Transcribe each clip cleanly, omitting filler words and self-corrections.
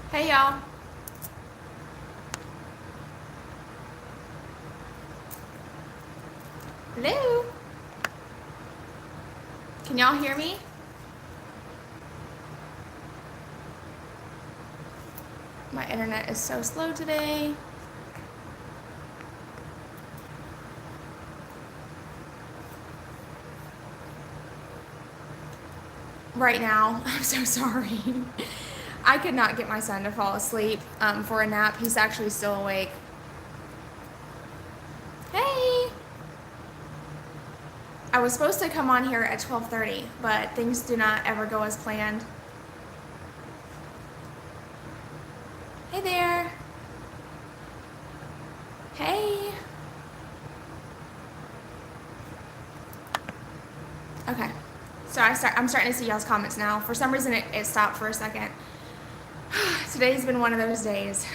Hey y'all. Hello. Can y'all hear me? My internet is so slow today. Right now, I'm so sorry. I could not get my son to fall asleep for a nap. He's actually still awake. Hey. I was supposed to come on here at 12:30, but things do not ever go as planned. Hey there. Hey. Okay. So I'm starting to see y'all's comments now. For some reason, it stopped for a second. Today's been one of those days.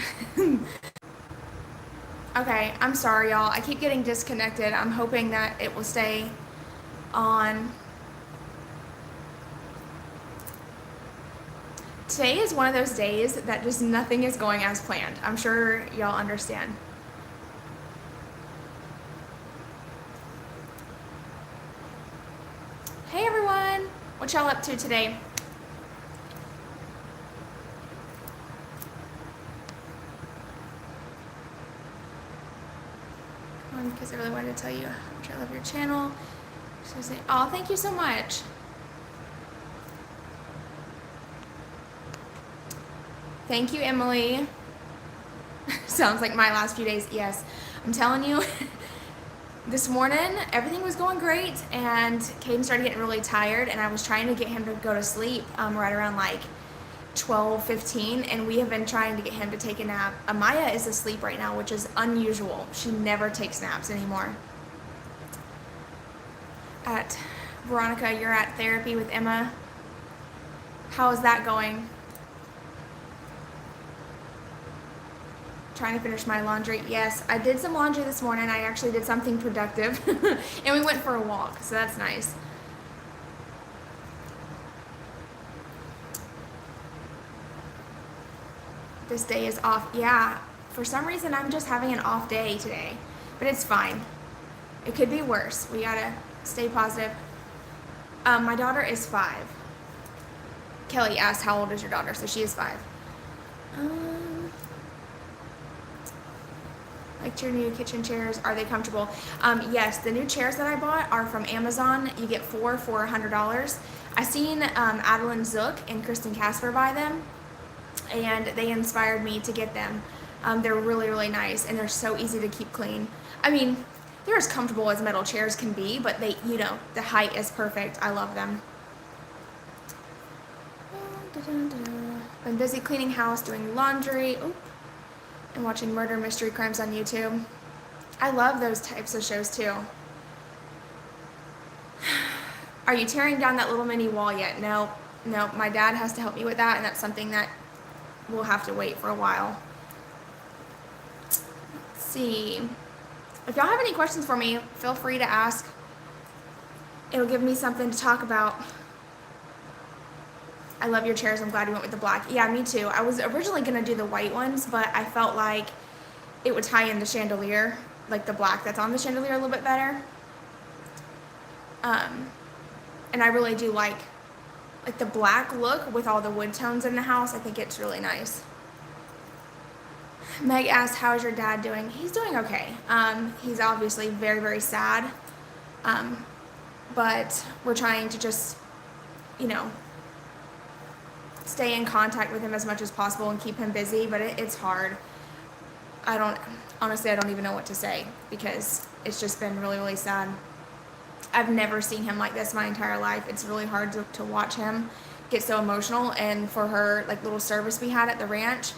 Okay, I'm sorry, y'all. I keep getting disconnected. I'm hoping that it will stay on. Today is one of those days that just nothing is going as planned. I'm sure y'all understand. Hey, everyone. What y'all up to today? Because I really wanted to tell you how much I love your channel. Oh, thank you so much. Thank you, Emily. Sounds like my last few days. Yes, I'm telling you, this morning everything was going great, and Caden started getting really tired, and I was trying to get him to go to sleep right around like 12:15, and we have been trying to get him to take a nap. Amaya is asleep right now, which is unusual. She never takes naps anymore. Veronica, you're at therapy with Emma. How is that going? Trying to finish my laundry. Yes, I did some laundry this morning. I actually did something productive, and we went for a walk, so that's nice. This day is off. Yeah, for some reason I'm just having an off day today, but it's fine. It could be worse. We gotta stay positive. My daughter is 5. Kelly asked how old is your daughter, so she is 5. Liked your new kitchen chairs. Are they comfortable? Yes, the new chairs that I bought are from Amazon. You get 4 for $100. I seen Adeline Zook and Kristen Casper buy them, and they inspired me to get them. They're really, really nice, and they're so easy to keep clean. I mean, they're as comfortable as metal chairs can be, but they, the height is perfect. I love them. Been busy cleaning house, doing laundry, and watching murder mystery crimes on YouTube. I love those types of shows too. Are you tearing down that little mini wall yet? No, my dad has to help me with that, and that's something that we'll have to wait for a while. Let's see. If y'all have any questions for me, feel free to ask. It'll give me something to talk about. I love your chairs. I'm glad you went with the black. Yeah, me too. I was originally going to do the white ones, but I felt like it would tie in the chandelier, like the black that's on the chandelier, a little bit better. And I really do like the black look with all the wood tones in the house. I think it's really nice. Meg asked, how's your dad doing? He's doing okay. He's obviously very, very sad. But we're trying to just, stay in contact with him as much as possible and keep him busy, but it's hard. Honestly, I don't even know what to say, because it's just been really, really sad. I've never seen him like this my entire life. It's really hard to watch him get so emotional, and for her little service we had at the ranch,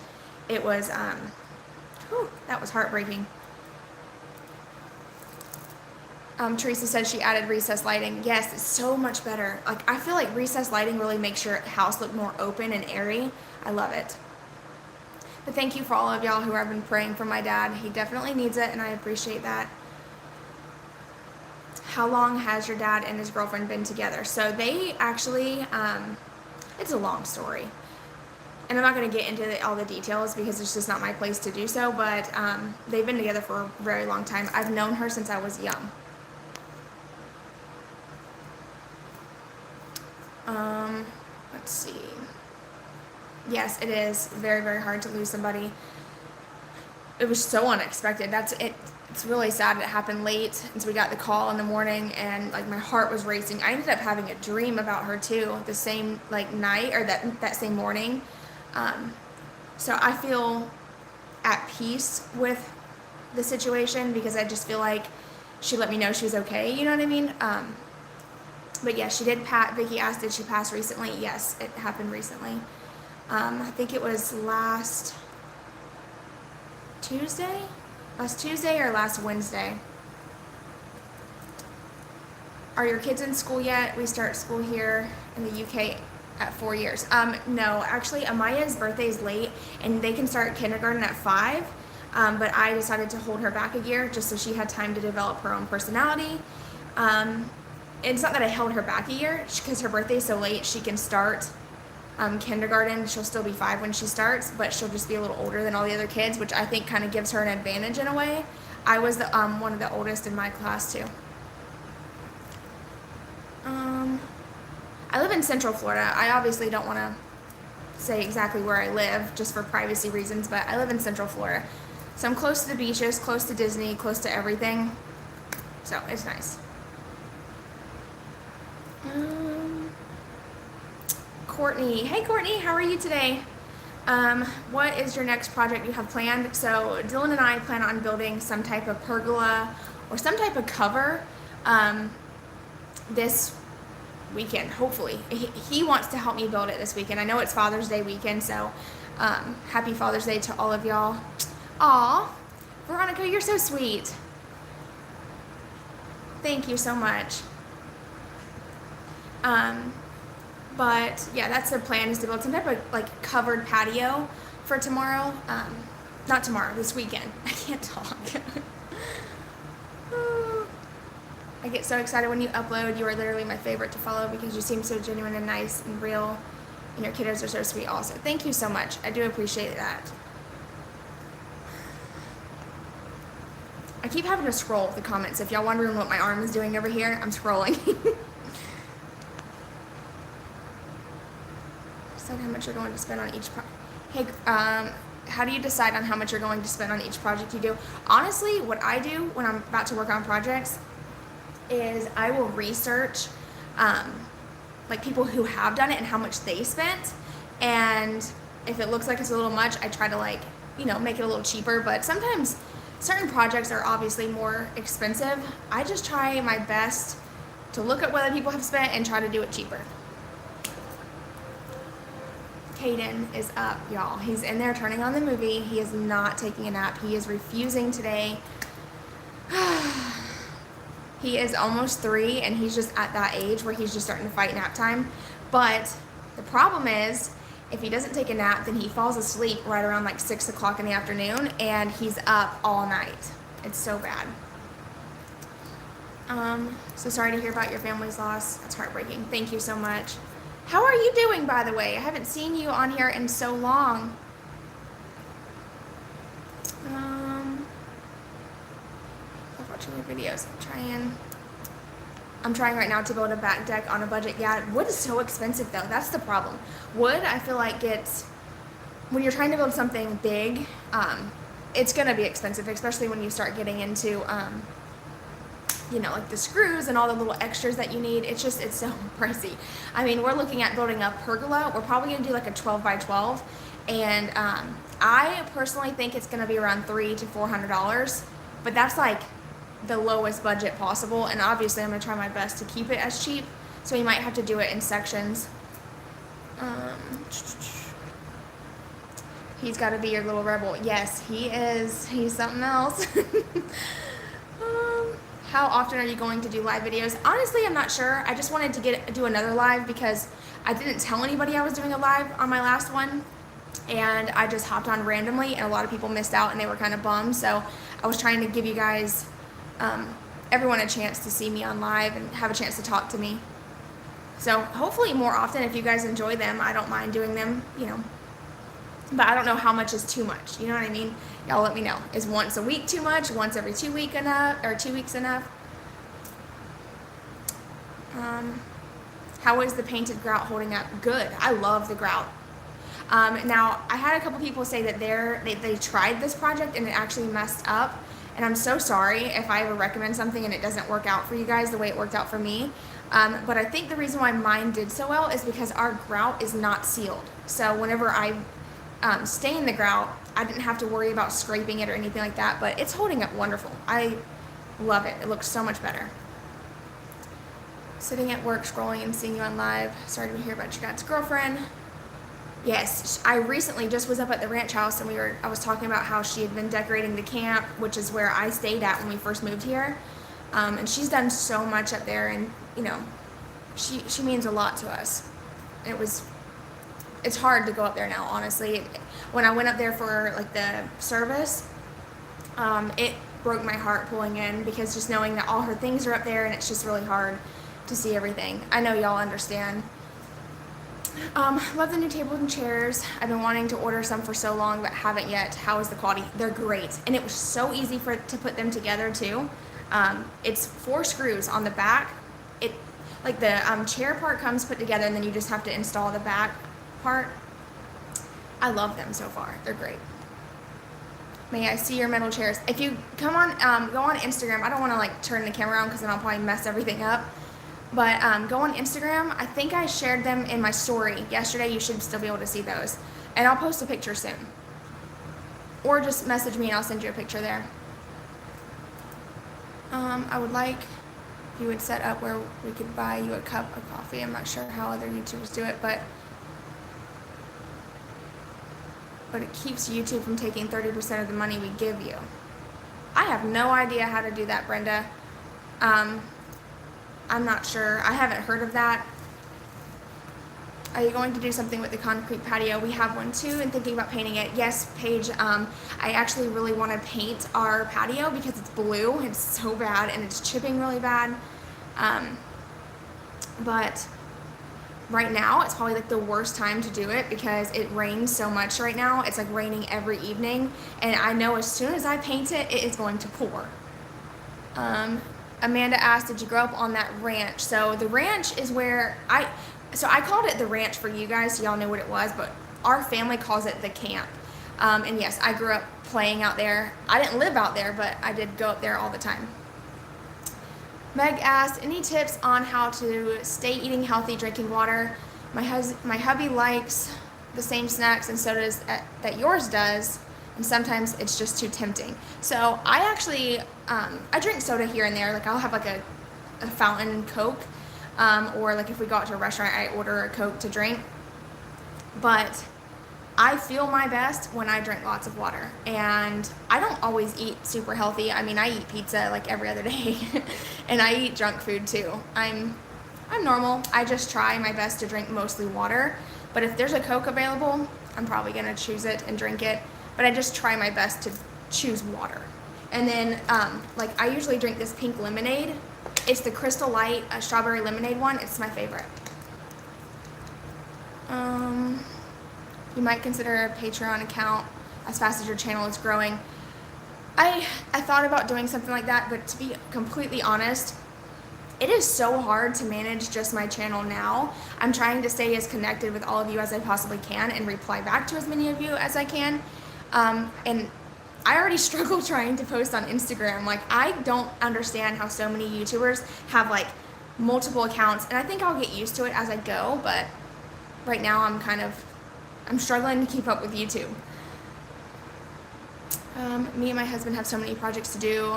it was, that was heartbreaking. Teresa said she added recessed lighting. Yes, it's so much better. I feel like recessed lighting really makes your house look more open and airy. I love it. But thank you for all of y'all who have been praying for my dad. He definitely needs it, and I appreciate that. How long has your dad and his girlfriend been together? So they actually, it's a long story. and I'm not going to get into all the details because it's just not my place to do so, but they've been together for a very long time. I've known her since I was young. Let's see. Yes, it is very, very hard to lose somebody. It was so unexpected. That's it. It's really sad. It happened late, and so we got the call in the morning, and like my heart was racing. I ended up having a dream about her too, the same like night or that same morning. So I feel at peace with the situation because I just feel like she let me know she was okay. You know what I mean? But yeah, she did Vicky asked, did she pass recently? Yes, it happened recently. I think it was last Tuesday or last Wednesday. Are your kids in school yet? We start school here in the UK at 4 years. No, actually Amaya's birthday is late and they can start kindergarten at 5. But I decided to hold her back a year just so she had time to develop her own personality. It's not that I held her back a year because her birthday is so late. She can start kindergarten. She'll still be 5 when she starts, but she'll just be a little older than all the other kids, which I think kind of gives her an advantage in a way. I was the one of the oldest in my class too. I live in Central Florida. I obviously don't want to say exactly where I live just for privacy reasons, but I live in Central Florida. So I'm close to the beaches, close to Disney, close to everything. So it's nice. Courtney. Hey Courtney, how are you today? What is your next project you have planned? So Dylan and I plan on building some type of pergola or some type of cover this weekend, hopefully. He wants to help me build it this weekend. I know it's Father's Day weekend, so happy Father's Day to all of y'all. Aw, Veronica, you're so sweet. Thank you so much. But yeah, that's the plan, is to build some type of like covered patio for tomorrow. Not tomorrow, this weekend. I can't talk. I get so excited when you upload. You are literally my favorite to follow because you seem so genuine and nice and real, and your kiddos are so sweet also. Thank you so much. I do appreciate that. I keep having to scroll the comments. If y'all wondering what my arm is doing over here, I'm scrolling. Decide how much you're going to spend on each Hey, how do you decide on how much you're going to spend on each project you do? Honestly, what I do when I'm about to work on projects is I will research like people who have done it and how much they spent, and if it looks like it's a little much, I try to like, you know, make it a little cheaper. But sometimes certain projects are obviously more expensive. I just try my best to look at what other people have spent and try to do it cheaper. Caden is up, y'all. He's in there turning on the movie. He is not taking a nap. He is refusing today. He is almost 3 and he's just at that age where he's just starting to fight nap time. But the problem is, if he doesn't take a nap, then he falls asleep right around like 6 o'clock in the afternoon and he's up all night. It's so bad. So sorry to hear about your family's loss. That's heartbreaking. Thank you so much. How are you doing, by the way? I haven't seen you on here in so long. I'm watching your videos. I'm trying right now to build a back deck on a budget. Yeah, wood is so expensive though. That's the problem. Wood, I feel like when you're trying to build something big, it's gonna be expensive, especially when you start getting into, you know, like the screws and all the little extras that you need. It's so pricey. I mean, we're looking at building a pergola. We're probably gonna do like a 12 by 12. And I personally think it's gonna be around $300 to $400, but that's like the lowest budget possible. And obviously I'm gonna try my best to keep it as cheap. So you might have to do it in sections. He's gotta be your little rebel. Yes, he is. He's something else. How often are you going to do live videos? Honestly, I'm not sure. I just wanted to do another live because I didn't tell anybody I was doing a live on my last one, and I just hopped on randomly, and a lot of people missed out and they were kind of bummed. So I was trying to give you guys, everyone, a chance to see me on live and have a chance to talk to me. So hopefully more often, if you guys enjoy them. I don't mind doing them, you know, but I don't know how much is too much. You know what I mean? Y'all let me know. Is once a week too much? Once every 2 weeks enough? Or 2 weeks enough? How is the painted grout holding up? Good. I love the grout. Now, I had a couple people say that they tried this project and it actually messed up. And I'm so sorry if I ever recommend something and it doesn't work out for you guys the way it worked out for me. But I think the reason why mine did so well is because our grout is not sealed. So whenever I stain the grout, I didn't have to worry about scraping it or anything like that. But it's holding up wonderful. I love it. It looks so much better. Sitting at work, scrolling and seeing you on live. Sorry to hear about your dad's girlfriend. Yes, I recently just was up at the ranch house and I was talking about how she had been decorating the camp, which is where I stayed at when we first moved here. And she's done so much up there, and you know, she means a lot to us. It's hard to go up there now, honestly. When I went up there for like the service, it broke my heart pulling in, because just knowing that all her things are up there and it's just really hard to see everything. I know y'all understand. Love the new tables and chairs. I've been wanting to order some for so long, but haven't yet. How is the quality? They're great. And it was so easy to put them together too. It's 4 screws on the back. Like the chair part comes put together, and then you just have to install the back part. I love them so far. They're great. May I see your metal chairs? If you come on, go on Instagram. I don't want to like turn the camera around because then I'll probably mess everything up. But go on Instagram. I think I shared them in my story yesterday. You should still be able to see those. And I'll post a picture soon. Or just message me and I'll send you a picture there. I would like if you would set up where we could buy you a cup of coffee. I'm not sure how other YouTubers do it, but it keeps YouTube from taking 30% of the money we give you. I have no idea how to do that, Brenda. I'm not sure. I haven't heard of that. Are you going to do something with the concrete patio? We have one too, and thinking about painting it. Yes, Paige, I actually really want to paint our patio because it's blue. It's so bad, and it's chipping really bad. But right now, it's probably like the worst time to do it because it rains so much right now. It's like raining every evening, and I know as soon as I paint it, it is going to pour. Amanda asked, did you grow up on that ranch? So the ranch is where I called it the ranch for you guys, so y'all know what it was, but our family calls it the camp. And yes, I grew up playing out there. I didn't live out there, but I did go up there all the time. Meg asked, any tips on how to stay eating healthy, drinking water? My hubby likes the same snacks, and so does that yours does, and sometimes it's just too tempting. So I actually, I drink soda here and there. Like I'll have like a fountain Coke, or like if we go out to a restaurant, I order a Coke to drink. But I feel my best when I drink lots of water, and I don't always eat super healthy. I mean, I eat pizza like every other day, and I eat junk food too. I'm normal. I just try my best to drink mostly water, but if there's a Coke available, I'm probably gonna choose it and drink it, but I just try my best to choose water. And then, like I usually drink this pink lemonade. It's the Crystal Light strawberry lemonade one. It's my favorite. You might consider a Patreon account as fast as your channel is growing. I thought about doing something like that, but to be completely honest, it is so hard to manage just my channel now. I'm trying to stay as connected with all of you as I possibly can and reply back to as many of you as I can. And I already struggle trying to post on Instagram. Like, I don't understand how so many YouTubers have like multiple accounts, and I think I'll get used to it as I go, but right now I'm struggling to keep up with YouTube. Me and my husband have so many projects to do,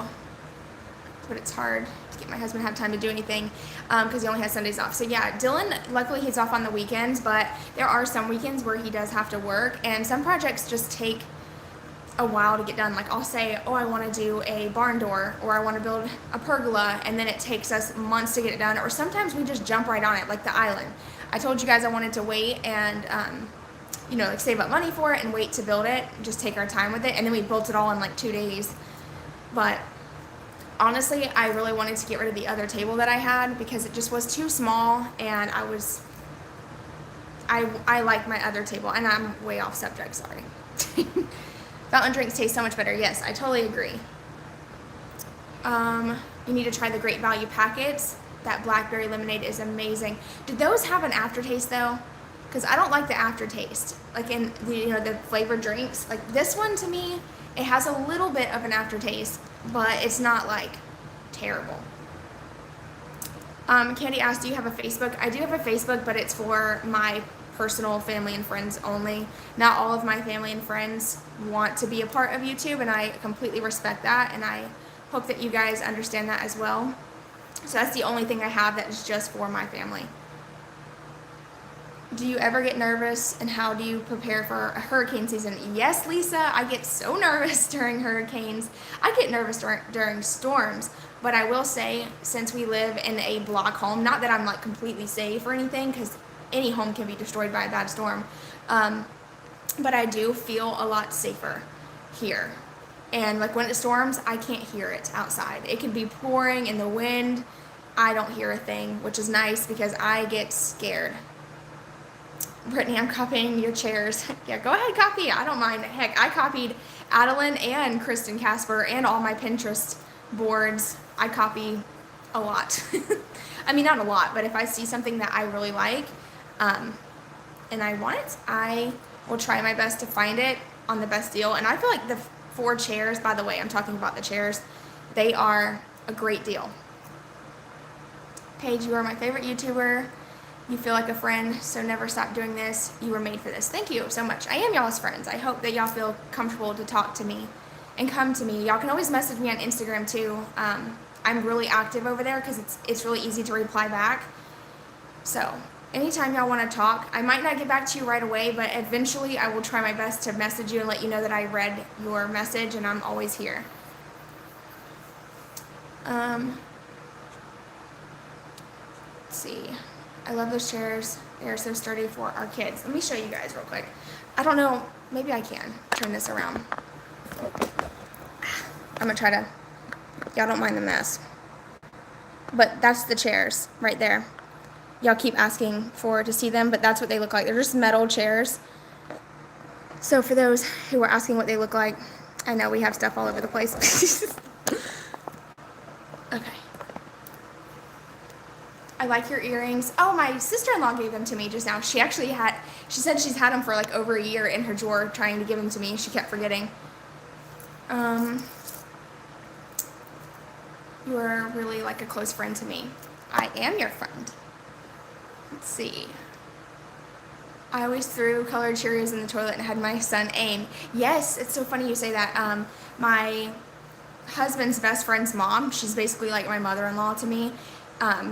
but it's hard to get my husband to have time to do anything because he only has Sundays off. So yeah, Dylan, luckily he's off on the weekends, but there are some weekends where he does have to work, and some projects just take a while to get done. Like I'll say, oh, I want to do a barn door, or I want to build a pergola, and then it takes us months to get it done, or sometimes we just jump right on it, like the island. I told you guys I wanted to wait and like save up money for it and wait to build it, just take our time with it, and then we built it all in like 2 days. But honestly, I really wanted to get rid of the other table that I had because it just was too small, and I like my other table, and I'm way off subject, sorry. Fountain drinks taste so much better. Yes, I totally agree. You need to try the Great Value packets. That blackberry lemonade is amazing. Do those have an aftertaste though? Because I don't like the aftertaste. Like in the flavored drinks. Like this one to me, it has a little bit of an aftertaste, but it's not like terrible. Candy asked, do you have a Facebook? I do have a Facebook, but it's for my personal family and friends only. Not all of my family and friends want to be a part of YouTube, and I completely respect that, and I hope that you guys understand that as well. So that's the only thing I have that is just for my family. Do you ever get nervous, and how do you prepare for a hurricane season? Yes, Lisa, I get so nervous during hurricanes. I get nervous during storms, but I will say, since we live in a block home, not that I'm like completely safe or anything, because any home can be destroyed by a bad storm, but I do feel a lot safer here. And like when it storms, I can't hear it outside. It could be pouring in the wind. I don't hear a thing, which is nice because I get scared. Brittany, I'm copying your chairs. Yeah, go ahead, copy. I don't mind. Heck, I copied Adeline and Kristen Casper and all my Pinterest boards. I copy a lot. I mean, not a lot, but if I see something that I really like and I want it, I will try my best to find it on the best deal. And I feel like the 4 chairs, by the way, I'm talking about the chairs, they are a great deal. Paige, you are my favorite YouTuber. You feel like a friend, so never stop doing this. You were made for this. Thank you so much. I am y'all's friends. I hope that y'all feel comfortable to talk to me and come to me. Y'all can always message me on Instagram too. I'm really active over there because it's really easy to reply back. So anytime y'all want to talk, I might not get back to you right away, but eventually I will try my best to message you and let you know that I read your message and I'm always here. Let's see. I love those chairs. They are so sturdy for our kids. Let me show you guys real quick. I don't know. Maybe I can turn this around. I'm going to try to. Y'all don't mind the mess. But that's the chairs right there. Y'all keep asking to see them, but that's what they look like. They're just metal chairs. So for those who are asking what they look like, I know we have stuff all over the place. Okay. I like your earrings. Oh, my sister-in-law gave them to me just now. She said she's had them for like over a year in her drawer trying to give them to me. She kept forgetting. You are really like a close friend to me. I am your friend. Let's see. I always threw colored Cheerios in the toilet and had my son aim. Yes, it's so funny you say that. My husband's best friend's mom, she's basically like my mother-in-law to me.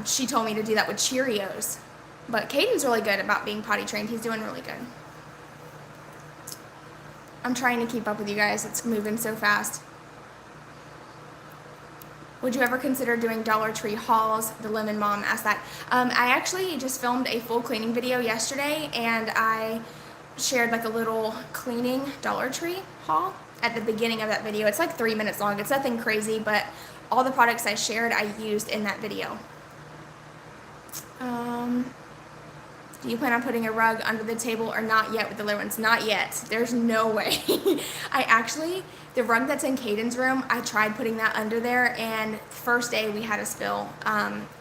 She told me to do that with Cheerios. But Caden's really good about being potty trained. He's doing really good. I'm trying to keep up with you guys. It's moving so fast. Would you ever consider doing Dollar Tree hauls? The Lemon Mom asked that. I actually just filmed a full cleaning video yesterday, and I shared like a little cleaning Dollar Tree haul at the beginning of that video. It's like 3 minutes long. It's nothing crazy, but all the products I shared, I used in that video. Do you plan on putting a rug under the table or not yet with the little ones? Not yet. There's no way. The rug that's in Caden's room, I tried putting that under there, and first day we had a spill.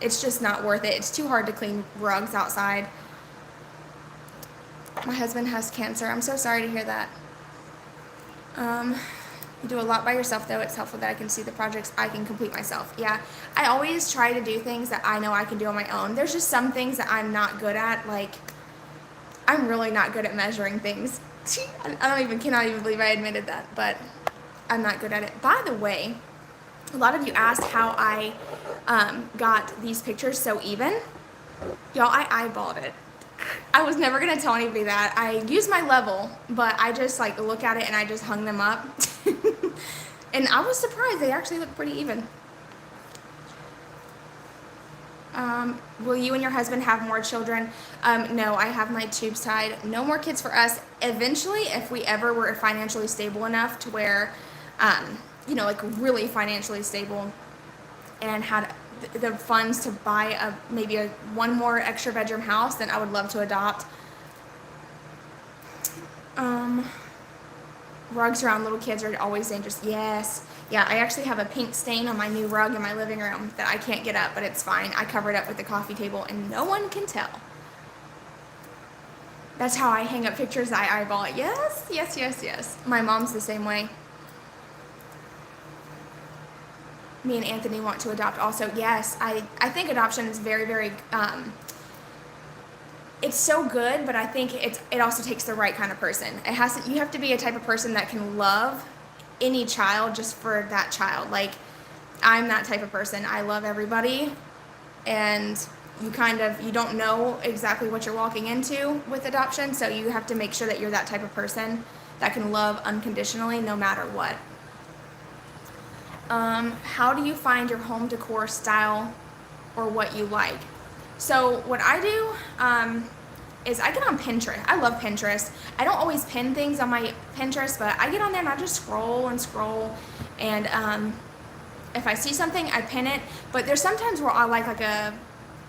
It's just not worth it. It's too hard to clean rugs outside. My husband has cancer. I'm so sorry to hear that. You do a lot by yourself, though. It's helpful that I can see the projects I can complete myself. Yeah, I always try to do things that I know I can do on my own. There's just some things that I'm not good at. Like, I'm really not good at measuring things. Cannot even believe I admitted that, but I'm not good at it. By the way, a lot of you asked how I got these pictures so even. Y'all, I eyeballed it. I was never going to tell anybody that. I used my level, but I just like look at it and I just hung them up. And I was surprised. They actually look pretty even. Will you and your husband have more children? No, I have my tubes tied. No more kids for us. Eventually, if we ever were financially stable enough to where, like really financially stable and had the funds to buy maybe one more extra bedroom house, then I would love to adopt. Um, rugs around little kids are always dangerous. Yes. Yeah, I actually have a pink stain on my new rug in my living room that I can't get up, but it's fine. I covered up with the coffee table and no one can tell. That's how I hang up pictures. I eyeball it. Yes, yes, yes, yes. My mom's the same way. Me and Anthony want to adopt also. Yes, I think adoption is very, very, it's so good, but I think it also takes the right kind of person. You have to be a type of person that can love any child just for that child. Like, I'm that type of person. I love everybody, and you don't know exactly what you're walking into with adoption, so you have to make sure that you're that type of person that can love unconditionally no matter what. How do you find your home decor style or what you like? So what I do is I get on Pinterest. I love Pinterest. I don't always pin things on my Pinterest, but I get on there and I just scroll and scroll, and if I see something, I pin it. But there's sometimes where I like a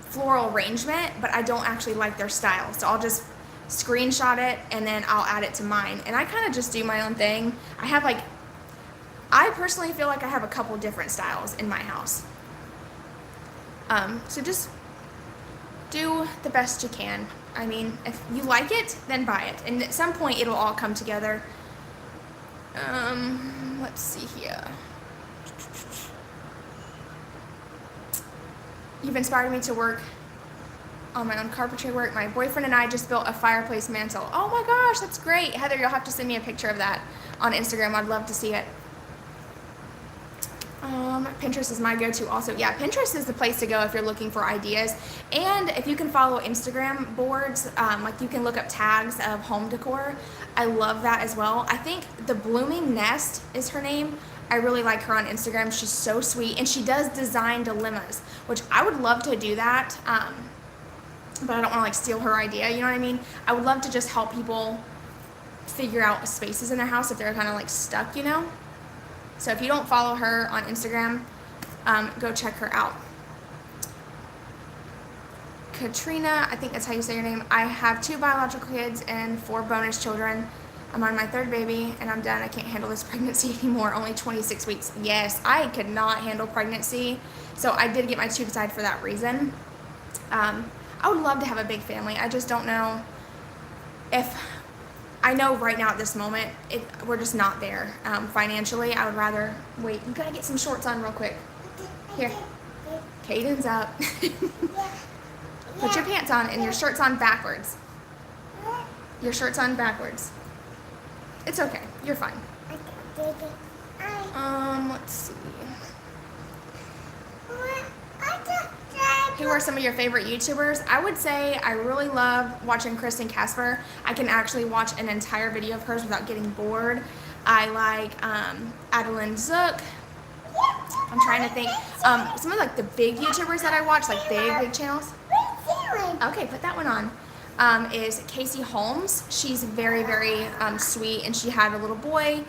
floral arrangement, but I don't actually like their style. So I'll just screenshot it and then I'll add it to mine. And I kind of just do my own thing. I personally feel like I have a couple different styles in my house. So just do the best you can. I mean, if you like it, then buy it. And at some point, it'll all come together. Let's see here. You've inspired me to work on my own carpentry work. My boyfriend and I just built a fireplace mantle. Oh my gosh, that's great. Heather, you'll have to send me a picture of that on Instagram. I'd love to see it. Pinterest is my go-to also. Yeah, Pinterest is the place to go if you're looking for ideas. And if you can follow Instagram boards, like you can look up tags of home decor. I love that as well. I think the Blooming Nest is her name. I really like her on Instagram. She's so sweet. And she does design dilemmas, which I would love to do that. But I don't want to steal her idea. You know what I mean? I would love to just help people figure out spaces in their house if they're kind of stuck, you know? So if you don't follow her on Instagram, go check her out. Katrina, I think that's how you say your name. I have 2 biological kids and 4 bonus children. I'm on my 3rd baby and I'm done. I can't handle this pregnancy anymore. Only 26 weeks. Yes, I could not handle pregnancy. So I did get my tubes tied for that reason. I would love to have a big family. I just don't know if... I know right now at this moment, we're just not there financially. I would rather wait. You gotta get some shorts on real quick. Here. Caden's up. Put your pants on and your shirt's on backwards. Your shirt's on backwards. It's okay. You're fine. Let's see. Who are some of your favorite YouTubers? I would say I really love watching Kristen Casper. I can actually watch an entire video of hers without getting bored. I like Adeline Zook. I'm trying to think. Some of the big YouTubers that I watch, big channels. Okay, put that one on. Is Casey Holmes. She's very, very sweet, and she had a little boy.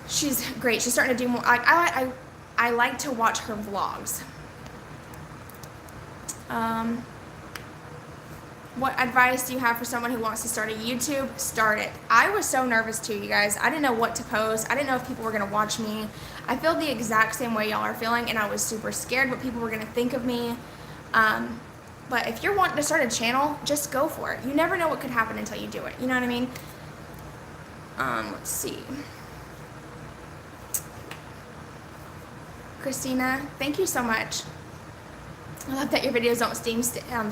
She's great. She's starting to do more. I like to watch her vlogs. What advice do you have for someone who wants to start a YouTube? Start it. I was so nervous too, you guys. I didn't know what to post. I didn't know if people were going to watch me. I feel the exact same way y'all are feeling, and I was super scared what people were going to think of me. But if you're wanting to start a channel, just go for it. You never know what could happen until you do it. You know what I mean? Let's see. Christina, thank you so much. I love that your videos don't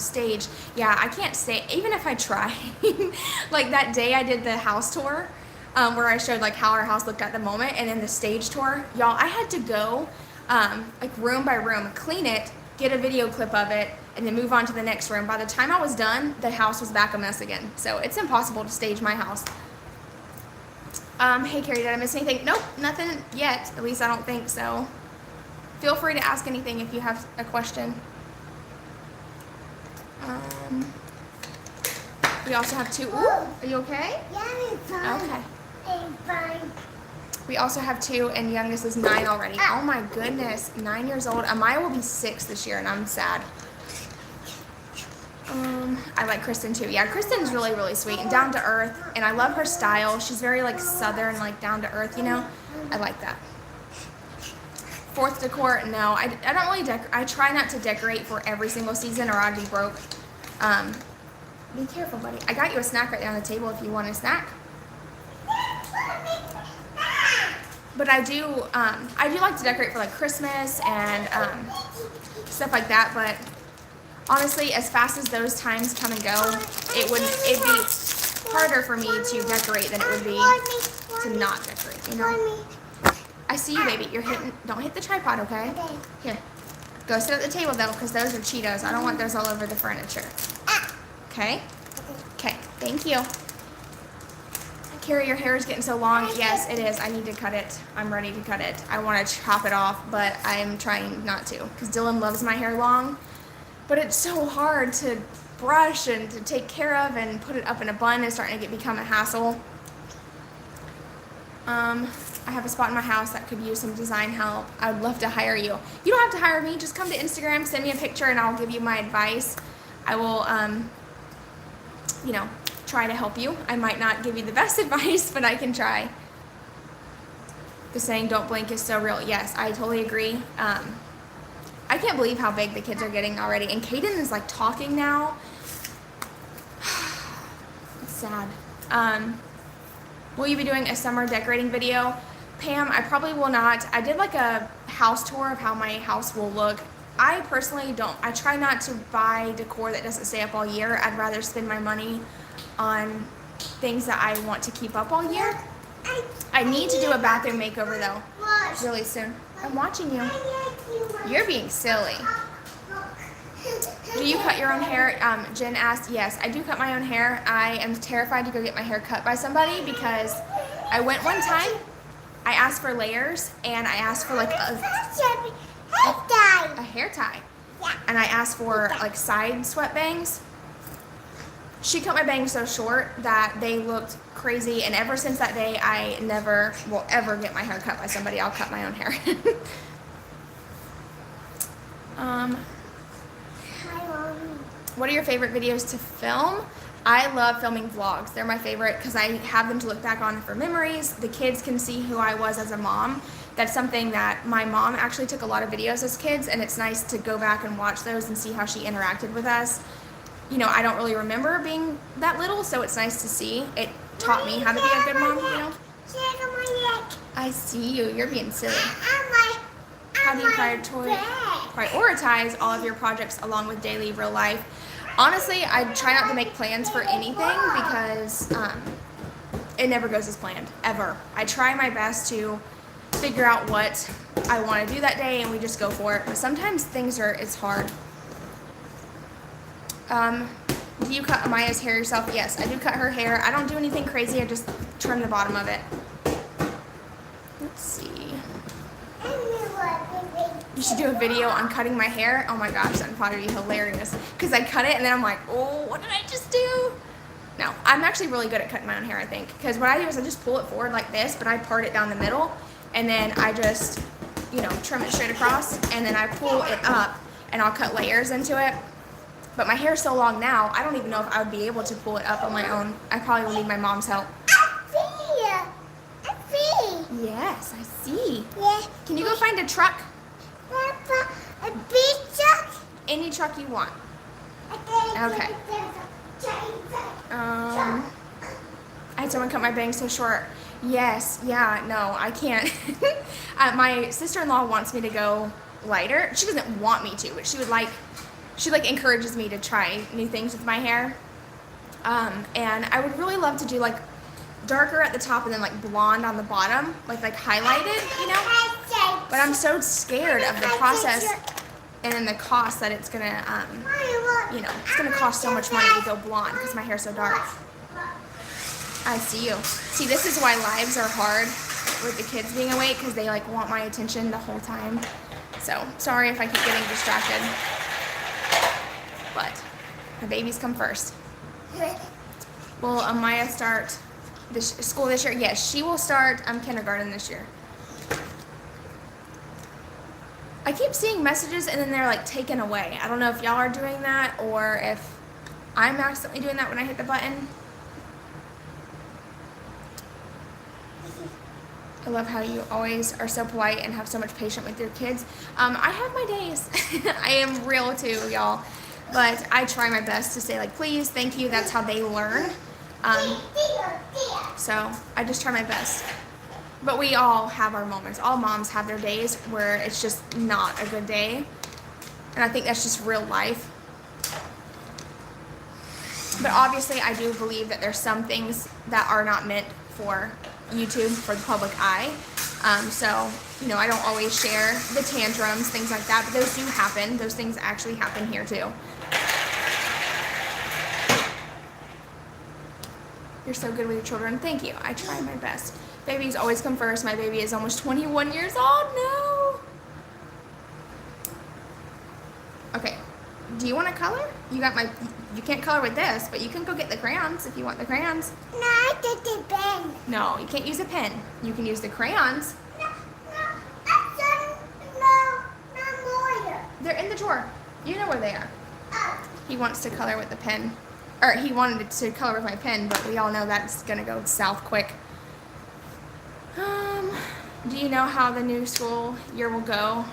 stage. Yeah, I can't stay, even if I try. Like that day I did the house tour, where I showed how our house looked at the moment, and then the stage tour. Y'all, I had to go room by room, clean it, get a video clip of it, and then move on to the next room. By the time I was done, the house was back a mess again. So it's impossible to stage my house. Hey Carrie, did I miss anything? Nope, nothing yet. At least I don't think so. Feel free to ask anything if you have a question. We also have 2. Ooh, are you okay? Yeah, I'm fine. Okay. I'm fine. We also have 2, and youngest is 9 already. Oh my goodness, 9 years old. Amaya will be 6 this year, and I'm sad. I like Kristen too. Yeah, Kristen's really, really sweet and down to earth, and I love her style. She's very like southern, like down to earth, you know? I like that. Fourth decor, no, I don't really I try not to decorate for every single season or I'd be broke. Be careful, buddy. I got you a snack right there on the table if you want a snack. But I do like to decorate for like Christmas and stuff like that. But honestly, as fast as those times come and go, it'd be harder for me to decorate than it would be to not decorate. You know? I see you, baby. You're hitting. Don't hit the tripod, okay? Here, go sit at the table though, because those are Cheetos. I don't want those all over the furniture. Okay. Okay. Thank you. Carrie, your hair is getting so long. Yes, it is. I need to cut it. I'm ready to cut it. I want to chop it off, but I'm trying not to because Dylan loves my hair long. But it's so hard to brush and to take care of and put it up in a bun. It's starting to become a hassle. I have a spot in my house that could use some design help. I would love to hire you. You don't have to hire me. Just come to Instagram, send me a picture, and I'll give you my advice. I will, you know, try to help you. I might not give you the best advice, but I can try. The saying, don't blink, is so real. Yes, I totally agree. I can't believe how big the kids are getting already. And Caden is, like, talking now. It's sad. Will you be doing a summer decorating video? Pam, I probably will not. I did like a house tour of how my house will look. I personally don't. I try not to buy decor that doesn't stay up all year. I'd rather spend my money on things that I want to keep up all year. I need to do a bathroom makeover though, really soon. I'm watching you. You're being silly. Do you cut your own hair? Jen asked, yes, I do cut my own hair. I am terrified to go get my hair cut by somebody because I went one time, I asked for layers, and I asked for like a hair tie. And I asked for like side swept bangs. She cut my bangs so short that they looked crazy, and ever since that day, I never will ever get my hair cut by somebody. I'll cut my own hair. What are your favorite videos to film? I love filming vlogs. They're my favorite because I have them to look back on for memories. The kids can see who I was as a mom. That's something that my mom actually took a lot of videos as kids, and it's nice to go back and watch those and see how she interacted with us. You know, I don't really remember being that little, so it's nice to see. It taught me how to be a good mom, you know? I see you. You're being silly. How do you prioritize all of your projects along with daily real life? Honestly, I try not to make plans for anything because it never goes as planned, ever. I try my best to figure out what I want to do that day and we just go for it. But sometimes it's hard. Do you cut Amaya's hair yourself? Yes, I do cut her hair. I don't do anything crazy. I just trim the bottom of it. Let's see. You should do a video on cutting my hair. Oh my gosh, that'd probably be hilarious. Because I cut it and then I'm like, oh, what did I just do? No, I'm actually really good at cutting my own hair, I think. Because what I do is I just pull it forward like this, but I part it down the middle. And then I just, you know, trim it straight across. And then I pull it up and I'll cut layers into it. But my hair's so long now, I don't even know if I would be able to pull it up on my own. I probably will need my mom's help. Yes, I see. Yeah. Can you go find a truck? A big truck? Any truck you want. Okay. I had someone cut my bangs so short. Yes, yeah, no, I can't. My sister-in-law wants me to go lighter. She doesn't want me to, but she encourages me to try new things with my hair. And I would really love to do like darker at the top and then like blonde on the bottom, like highlighted, you know? But I'm so scared of the process and then the cost that it's gonna, you know, it's gonna cost so much money to go blonde because my hair's so dark. I see you. See, this is why lives are hard with the kids being awake because they like want my attention the whole time. So sorry if I keep getting distracted, but my babies come first. Will Amaya start school this year? Yes, she will start kindergarten this year. I keep seeing messages and then they're like taken away. I don't know if y'all are doing that or if I'm accidentally doing that when I hit the button. I love how you always are so polite and have so much patience with your kids. I have my days. I am real too, y'all. But I try my best to say like, please, thank you. That's how they learn. So I just try my best. But we all have our moments. All moms have their days where it's just not a good day. And I think that's just real life. But obviously I do believe that there's some things that are not meant for YouTube, for the public eye. So, you know, I don't always share the tantrums, things like that, but those do happen. Those things actually happen here too. You're so good with your children. Thank you. I try my best. Babies always come first. My baby is almost 21 years old. No. Okay. Do you want to color? You can't color with this, but you can go get the crayons if you want the crayons. No, I get the pen. No, you can't use a pen. You can use the crayons. No, mower. They're in the drawer. You know where they are. Oh. He wants to color with the pen. Or he wanted to color with my pen, but we all know that's going to go south quick. Do you know how the new school year will go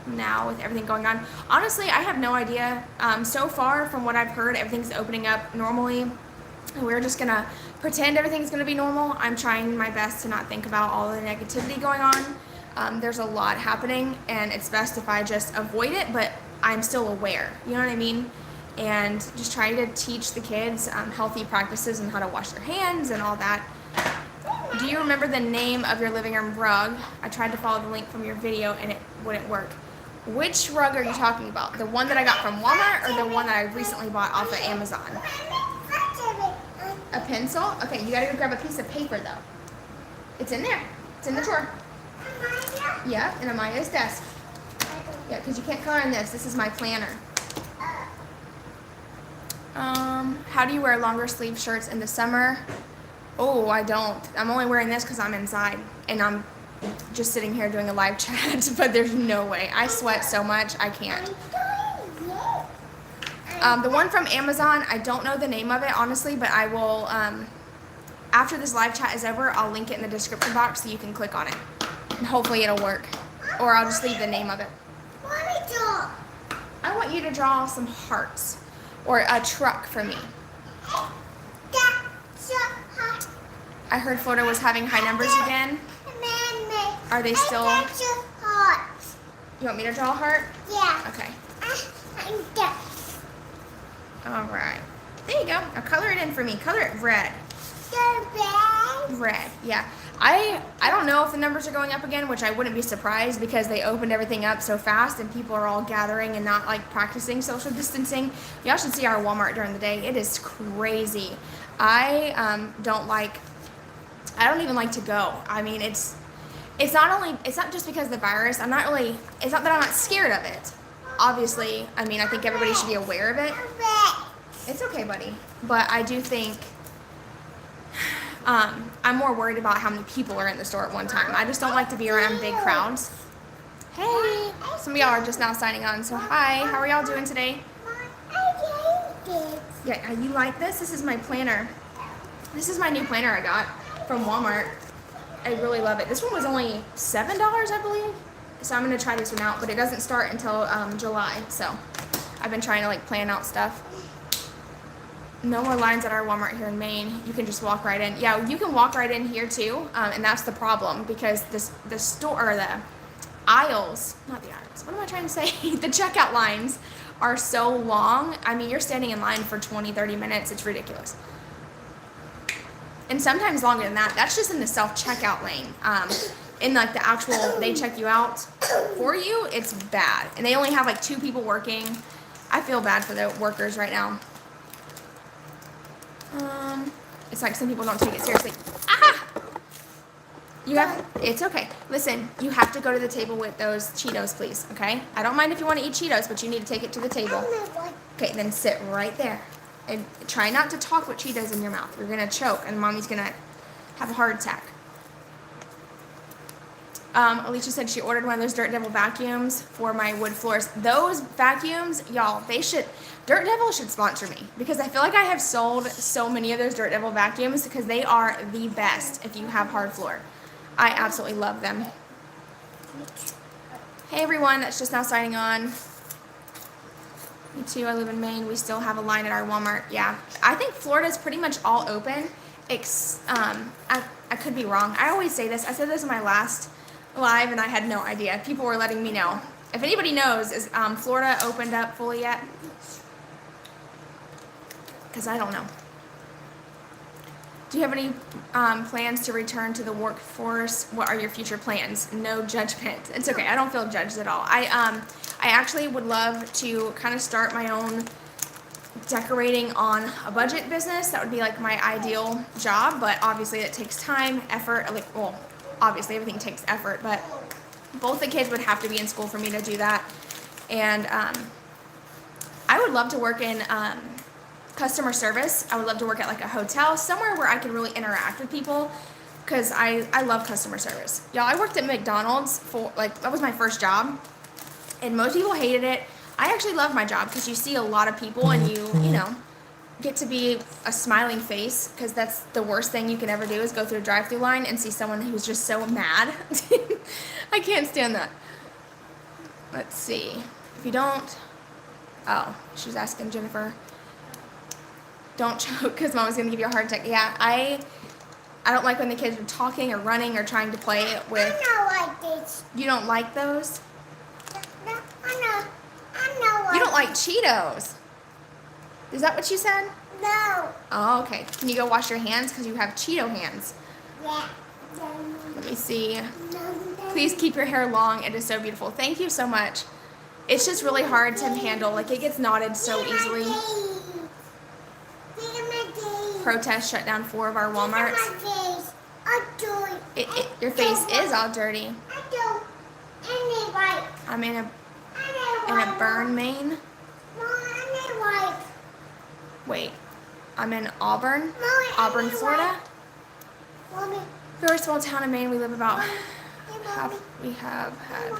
now with everything going on? Honestly, I have no idea. So far, from what I've heard, everything's opening up normally. And we're just going to pretend everything's going to be normal. I'm trying my best to not think about all the negativity going on. There's a lot happening, and it's best if I just avoid it, but I'm still aware. You know what I mean? And just try to teach the kids healthy practices and how to wash their hands and all that. Do you remember the name of your living room rug? I tried to follow the link from your video and it wouldn't work. Which rug are you talking about? The one that I got from Walmart or the one that I recently bought off of Amazon? A pencil? Okay, you gotta go grab a piece of paper though. It's in there. It's in the drawer. Yeah, in Amaya's desk. Yeah, because you can't color in this. This is my planner. How do you wear longer sleeve shirts in the summer? Oh, I don't. I'm only wearing this because I'm inside and I'm just sitting here doing a live chat, but there's no way. I sweat so much, I can't. The one from Amazon, I don't know the name of it, honestly, but I will, after this live chat is over, I'll link it in the description box so you can click on it. And hopefully it'll work. Or I'll just leave the name of it. I want you to draw some hearts. Or a truck for me. I heard Florida was having high numbers again. Are they still? You want me to draw a heart? Yeah. Okay. All right. There you go. Now color it in for me. Color it red. Red. Yeah. I don't know if the numbers are going up again, which I wouldn't be surprised because they opened everything up so fast and people are all gathering and not like practicing social distancing. Y'all should see our Walmart during the day. It is crazy. I don't even like to go. I mean, it's not just because of the virus. It's not that I'm not scared of it. Obviously, I mean, I think everybody should be aware of it. It's okay, buddy. But I do think I'm more worried about how many people are in the store at one time. I just don't like to be around big crowds. Hey, some of y'all are just now signing on, so hi. How are y'all doing today? Yeah, you like this? This is my planner. This is my new planner I got from Walmart. I really love it. This one was only $7, I believe. So I'm going to try this one out, but it doesn't start until July. So I've been trying to like plan out stuff. No more lines at our Walmart here in Maine. You can just walk right in. Yeah, you can walk right in here too, and that's the problem because the store, or the aisles, not the aisles, what am I trying to say? The checkout lines are so long. I mean, you're standing in line for 20, 30 minutes. It's ridiculous. And sometimes longer than that. That's just in the self-checkout lane. In like the actual, they check you out for you, it's bad. And they only have like 2 people working. I feel bad for the workers right now. It's like some people don't take it seriously. Ah! It's okay. Listen, you have to go to the table with those Cheetos, please, okay? I don't mind if you want to eat Cheetos, but you need to take it to the table. Okay, then sit right there. And try not to talk with Cheetos in your mouth. You're going to choke, and Mommy's going to have a heart attack. Alicia said she ordered one of those Dirt Devil vacuums for my wood floors. Those vacuums, y'all, Dirt Devil should sponsor me because I feel like I have sold so many of those Dirt Devil vacuums because they are the best if you have hard floor. I absolutely love them. Hey everyone, that's just now signing on. Me too, I live in Maine. We still have a line at our Walmart. Yeah, I think Florida's pretty much all open. I could be wrong. I always say this. I said this in my last live and I had no idea. People were letting me know. If anybody knows, is Florida opened up fully yet? Because I don't know. Do you have any plans to return to the workforce? What are your future plans? No judgment. It's okay. I don't feel judged at all. I actually would love to kind of start my own decorating on a budget business. That would be like my ideal job, but obviously it takes time, effort. Well, obviously everything takes effort, but both the kids would have to be in school for me to do that. And I would love to work in customer service. I would love to work at like a hotel, somewhere where I could really interact with people, because I love customer service. Y'all, I worked at McDonald's for that was my first job, and most people hated it. I actually love my job because you see a lot of people and you know, get to be a smiling face, because that's the worst thing you can ever do is go through a drive-through line and see someone who's just so mad. I can't stand that. Let's see. If you don't, oh, she's asking Jennifer. Don't choke because Mama's gonna give you a heart attack. Yeah, I don't like when the kids are talking or running or trying to play with. I don't like this. You don't like those? No, I know. You don't like Cheetos. Is that what you said? No. Oh, okay. Can you go wash your hands because you have Cheeto hands? Yeah. Let me see. Please keep your hair long. It is so beautiful. Thank you so much. It's just really hard to handle. Like, it gets knotted so easily. Protest shut down 4 of our Walmarts. Your face is all dirty. I'm in a burn, Maine. Wait, I'm in Auburn, Florida. Very small town in Maine. We live about we have had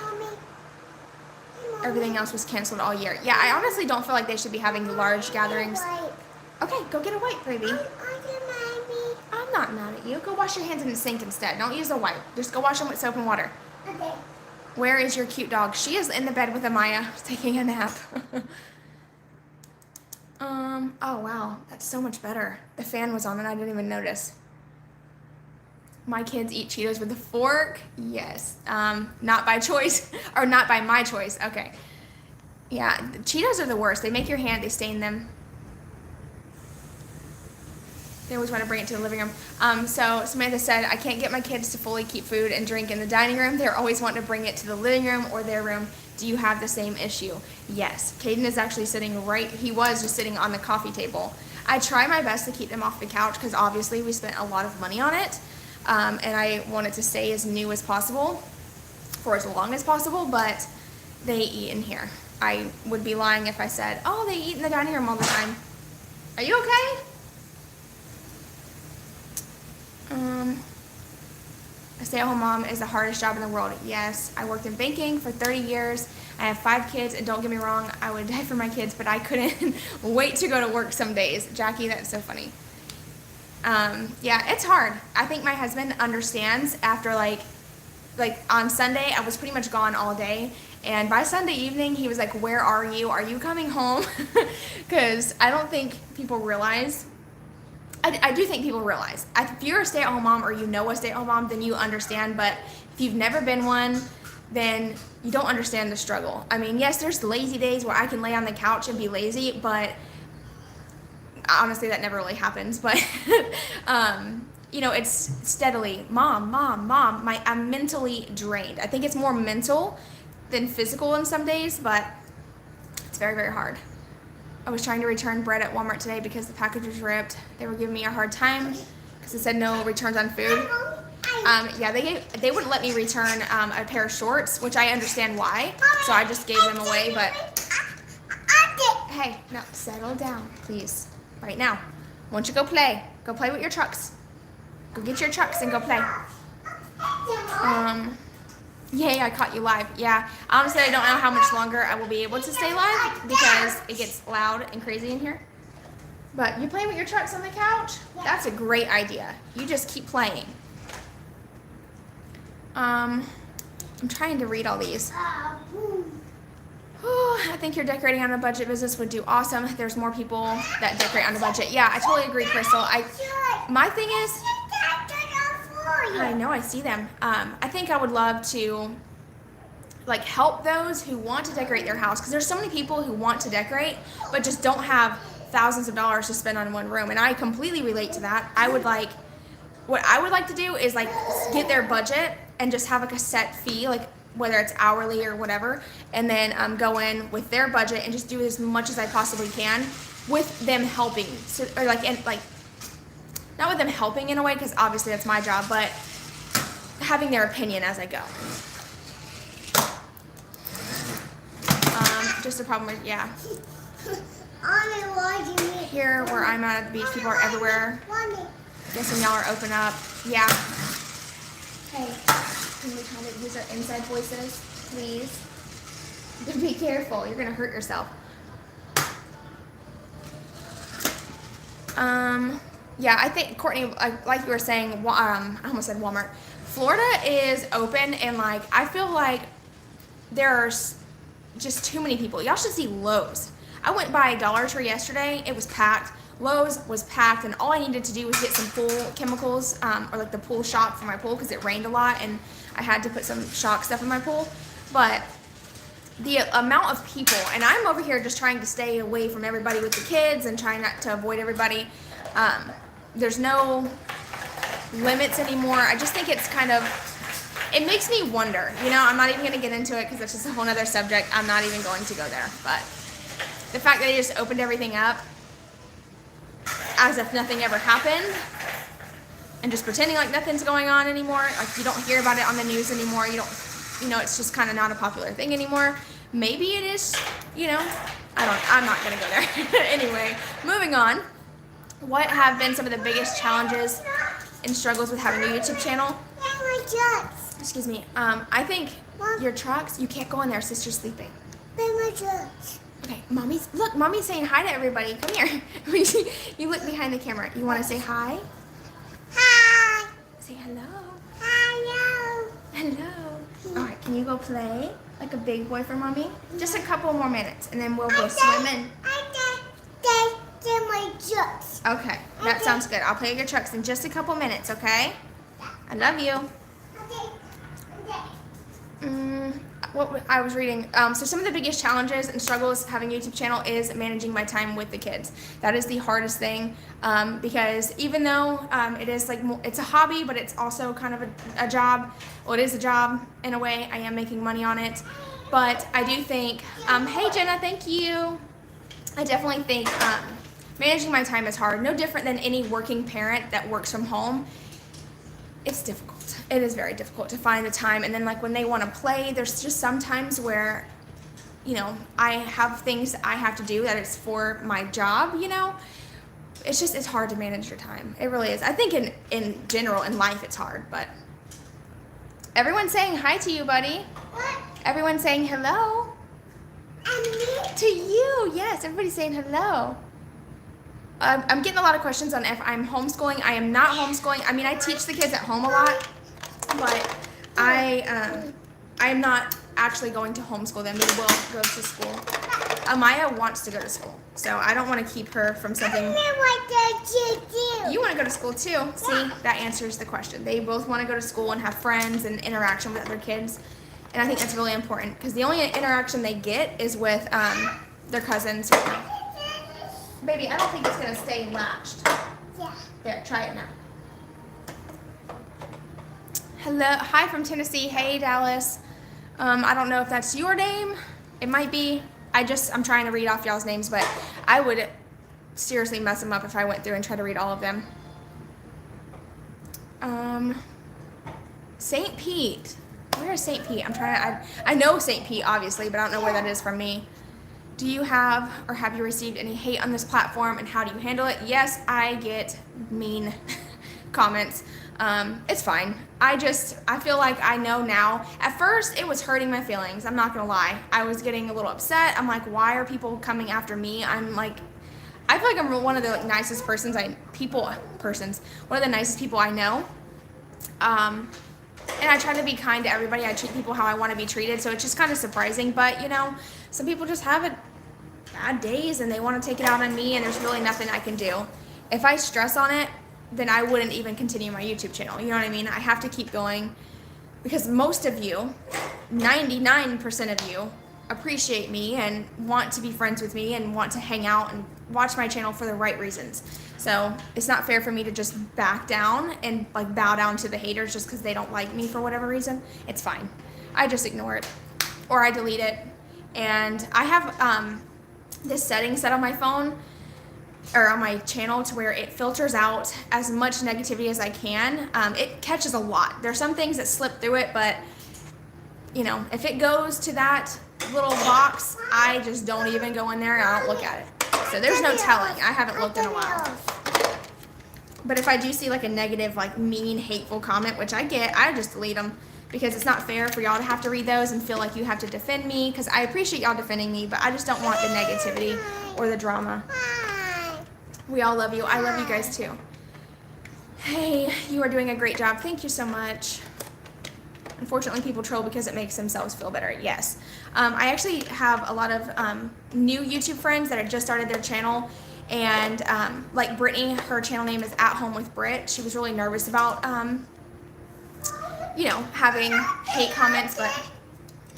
everything else was canceled all year. Yeah, I honestly don't feel like they should be having large gatherings. Okay, go get a wipe, baby. I'm not mad at you. Go wash your hands in the sink instead. Don't use a wipe. Just go wash them with soap and water. Okay. Where is your cute dog? She is in the bed with Amaya, taking a nap. Oh wow, that's so much better. The fan was on and I didn't even notice. My kids eat Cheetos with a fork. Yes. Not by choice, or not by my choice. Okay. Yeah, the Cheetos are the worst. They make your hand, they stain them. They always want to bring it to the living room. So Samantha said, I can't get my kids to fully keep food and drink in the dining room. They're always wanting to bring it to the living room or their room. Do you have the same issue? Yes. Caden is actually sitting he was just sitting on the coffee table. I try my best to keep them off the couch because obviously we spent a lot of money on it. And I want it to stay as new as possible for as long as possible, but they eat in here. I would be lying if I said, oh, they eat in the dining room all the time. Are you okay? A stay-at-home mom is the hardest job in the world. Yes, I worked in banking for 30 years. I have 5 kids, and don't get me wrong, I would die for my kids, but I couldn't wait to go to work some days. Jackie, that's so funny. Yeah, it's hard. I think my husband understands after like on Sunday, I was pretty much gone all day. And by Sunday evening, he was like, where are you? Are you coming home? Because I don't think people realize. I do think people realize. If you're a stay-at-home mom or you know a stay-at-home mom, then you understand. But if you've never been one, then you don't understand the struggle. I mean, yes, there's lazy days where I can lay on the couch and be lazy, but honestly, that never really happens. But, you know, it's steadily, mom. I'm mentally drained. I think it's more mental than physical in some days, but it's very, very hard. I was trying to return bread at Walmart today because the package was ripped. They were giving me a hard time because it said no returns on food. Yeah, they wouldn't let me return a pair of shorts, which I understand why. So I just gave them away. But hey, no, settle down, please, right now. Why don't you go play? Go play with your trucks. Go get your trucks and go play. Yay, I caught you live. Yeah, honestly, I don't know how much longer I will be able to stay live because it gets loud and crazy in here. But you playing with your trucks on the couch? That's a great idea. You just keep playing. I'm trying to read all these. I think your decorating on a budget business would do awesome. There's more people that decorate on a budget. Yeah, I totally agree, Crystal. My thing is, I know, I see them. I think I would love to like help those who want to decorate their house, because there's so many people who want to decorate but just don't have thousands of dollars to spend on one room, and I completely relate to that. What I would like to do is like get their budget and just have like a set fee, like whether it's hourly or whatever, and then go in with their budget and just do as much as I possibly can with them helping. So, or like, and like, not with them helping in a way, because obviously that's my job, but having their opinion as I go. Just a problem with, yeah. Here where I'm at the beach, people are everywhere. Guessing y'all are open up. Yeah. Hey, can we kind of use our inside voices, please? Be careful, you're gonna hurt yourself. Yeah, I think, Courtney, like you were saying, I almost said Walmart. Florida is open, and like, I feel like there's just too many people. Y'all should see Lowe's. I went by Dollar Tree yesterday, it was packed. Lowe's was packed, and all I needed to do was get some pool chemicals, or like the pool shock for my pool, because it rained a lot, and I had to put some shock stuff in my pool. But the amount of people, and I'm over here just trying to stay away from everybody with the kids and trying not to avoid everybody. There's no limits anymore. I just think it's kind of, it makes me wonder, you know. I'm not even going to get into it because it's just a whole nother subject. I'm not even going to go there. But the fact that they just opened everything up as if nothing ever happened, and just pretending like nothing's going on anymore, like you don't hear about it on the news anymore, you don't, you know, it's just kind of not a popular thing anymore. Maybe it is, you know, I'm not going to go there. Anyway, moving on. What have been some of the biggest challenges and struggles with having a YouTube channel? Excuse me. I think your trucks, you can't go in there, sister's sleeping. Okay, mommy's saying hi to everybody. Come here. You look behind the camera. You want to say hi? Hi. Say hello. Hello. Hello. All right, can you go play like a big boy for mommy? Just a couple more minutes, and then we'll go swimming. Okay, that sounds good. I'll play with your trucks in just a couple minutes, okay? I love you. What I was reading, so some of the biggest challenges and struggles having a YouTube channel is managing my time with the kids. That is the hardest thing, because even though it is like, it's a hobby, but it's also kind of a job. Well, it is a job in a way. I am making money on it, but I do think, hey Jenna, thank you. I definitely think managing my time is hard. No different than any working parent that works from home. It's difficult. It is very difficult to find the time. And then like when they want to play, there's just sometimes where, you know, I have things I have to do that is for my job, you know. It's hard to manage your time. It really is. I think in general in life it's hard, but everyone's saying hi to you, buddy. What? Everyone's saying hello. And me? To you, yes, everybody's saying hello. I'm getting a lot of questions on if I'm homeschooling. I am not homeschooling. I mean, I teach the kids at home a lot, but I am not actually going to homeschool them. They will go to school. Amaya wants to go to school, so I don't want to keep her from something. You want to go to school too. See, that answers the question. They both want to go to school and have friends and interaction with other kids, and I think that's really important because the only interaction they get is with their cousins. Baby, I don't think it's going to stay latched. Yeah. There, try it now. Hello, hi from Tennessee. Hey, Dallas. I don't know if that's your name. It might be. I'm trying to read off y'all's names, but I would seriously mess them up if I went through and tried to read all of them. St. Pete. Where is St. Pete? I know St. Pete, obviously, but I don't know where that is from me. Do you have or have you received any hate on this platform, and how do you handle it? Yes, I get mean comments. It's fine. I feel like I know now. At first, it was hurting my feelings. I'm not gonna lie. I was getting a little upset. I'm like, why are people coming after me? I feel like I'm one of the nicest one of the nicest people I know. And I try to be kind to everybody. I treat people how I want to be treated. So it's just kind of surprising. But, some people just have bad days and they want to take it out on me, and there's really nothing I can do. If I stress on it, then I wouldn't even continue my YouTube channel. You know what I mean? I have to keep going because most of you, 99% of you, appreciate me and want to be friends with me and want to hang out and watch my channel for the right reasons. So it's not fair for me to just back down and like bow down to the haters just because they don't like me for whatever reason. It's fine. I just ignore it or I delete it. And I have this setting set on my phone or on my channel to where it filters out as much negativity as I can. It catches a lot. There's some things that slip through it, but if it goes to that little box, I just don't even go in there and I don't look at it. So there's no telling. I haven't looked in a while. But if I do see like a negative, like mean, hateful comment, which I get, I just delete them because it's not fair for y'all to have to read those and feel like you have to defend me, because I appreciate y'all defending me, but I just don't want the negativity or the drama. We all love you. I love you guys too. Hey, you are doing a great job. Thank you so much. Unfortunately, people troll because it makes themselves feel better. Yes. I actually have a lot of new YouTube friends that have just started their channel. And like Brittany, her channel name is At Home with Britt. She was really nervous about, having hate comments. But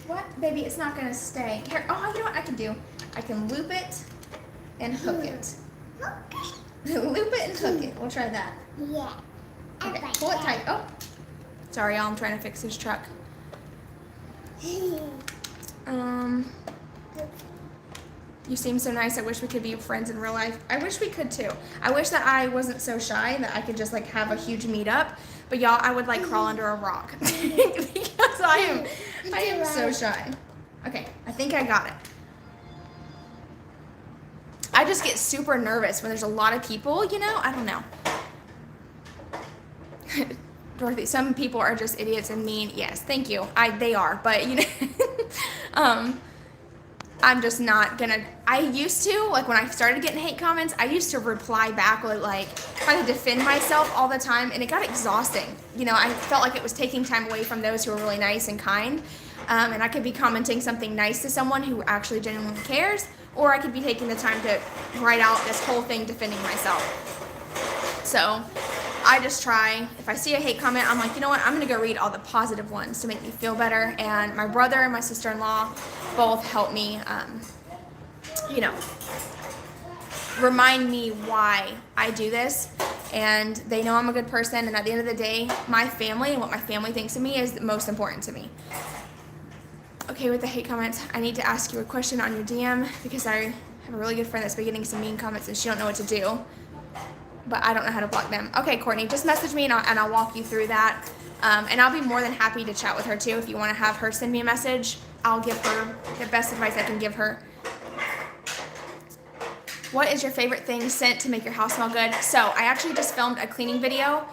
what? Baby, it's not going to stay. Here, oh, you know what I can do? I can loop it and hook it. Loop it and hook it. We'll try that. Yeah. Okay, pull it tight. Oh. Sorry, y'all, I'm trying to fix his truck. You seem so nice. I wish we could be friends in real life. I wish we could too. I wish that I wasn't so shy that I could just like have a huge meetup. But y'all, I would like crawl under a rock because I am so shy. Okay, I think I got it. I just get super nervous when there's a lot of people, I don't know. Dorothy, some people are just idiots and mean. Yes, thank you. They are, but I'm just not gonna. I used to, like when I started getting hate comments, I used to reply back with like trying to defend myself all the time, and it got exhausting. I felt like it was taking time away from those who were really nice and kind, and I could be commenting something nice to someone who actually genuinely cares, or I could be taking the time to write out this whole thing defending myself. So I just try, if I see a hate comment, I'm like, you know what, I'm going to go read all the positive ones to make me feel better. And my brother and my sister-in-law both help me, remind me why I do this. And they know I'm a good person. And at the end of the day, my family and what my family thinks of me is the most important to me. Okay, with the hate comments, I need to ask you a question on your DM because I have a really good friend that's been getting some mean comments and she don't know what to do. But I don't know how to block them. Okay, Courtney, just message me and I'll walk you through that. And I'll be more than happy to chat with her too. If you want to have her send me a message, I'll give her the best advice I can give her. What is your favorite thing scent to make your house smell good? So I actually just filmed a cleaning video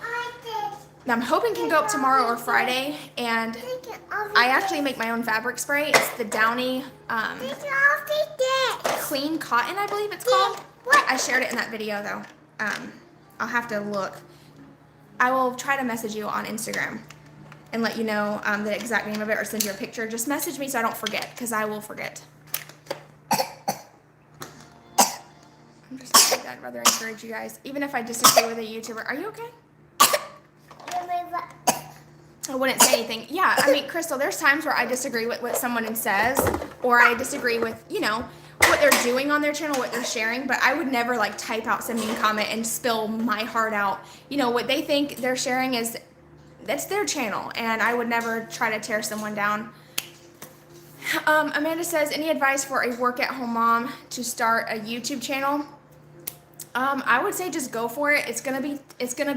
that I'm hoping can go up tomorrow or Friday. And I actually make my own fabric spray. It's the Downy Clean Cotton, I believe it's called. I shared it in that video though. I'll have to look. I will try to message you on Instagram and let you know the exact name of it or send you a picture. Just message me so I don't forget, because I will forget. I'm just kidding. I'd rather encourage you guys. Even if I disagree with a YouTuber. Are you okay? I wouldn't say anything. Yeah, I mean, Crystal, there's times where I disagree with what someone says, or I disagree with, what they're doing on their channel, what they're sharing, but I would never like type out some mean comment and spill my heart out. What they think they're sharing that's their channel, and I would never try to tear someone down. Amanda says, any advice for a work-at-home mom to start a YouTube channel? I would say just go for it. It's gonna be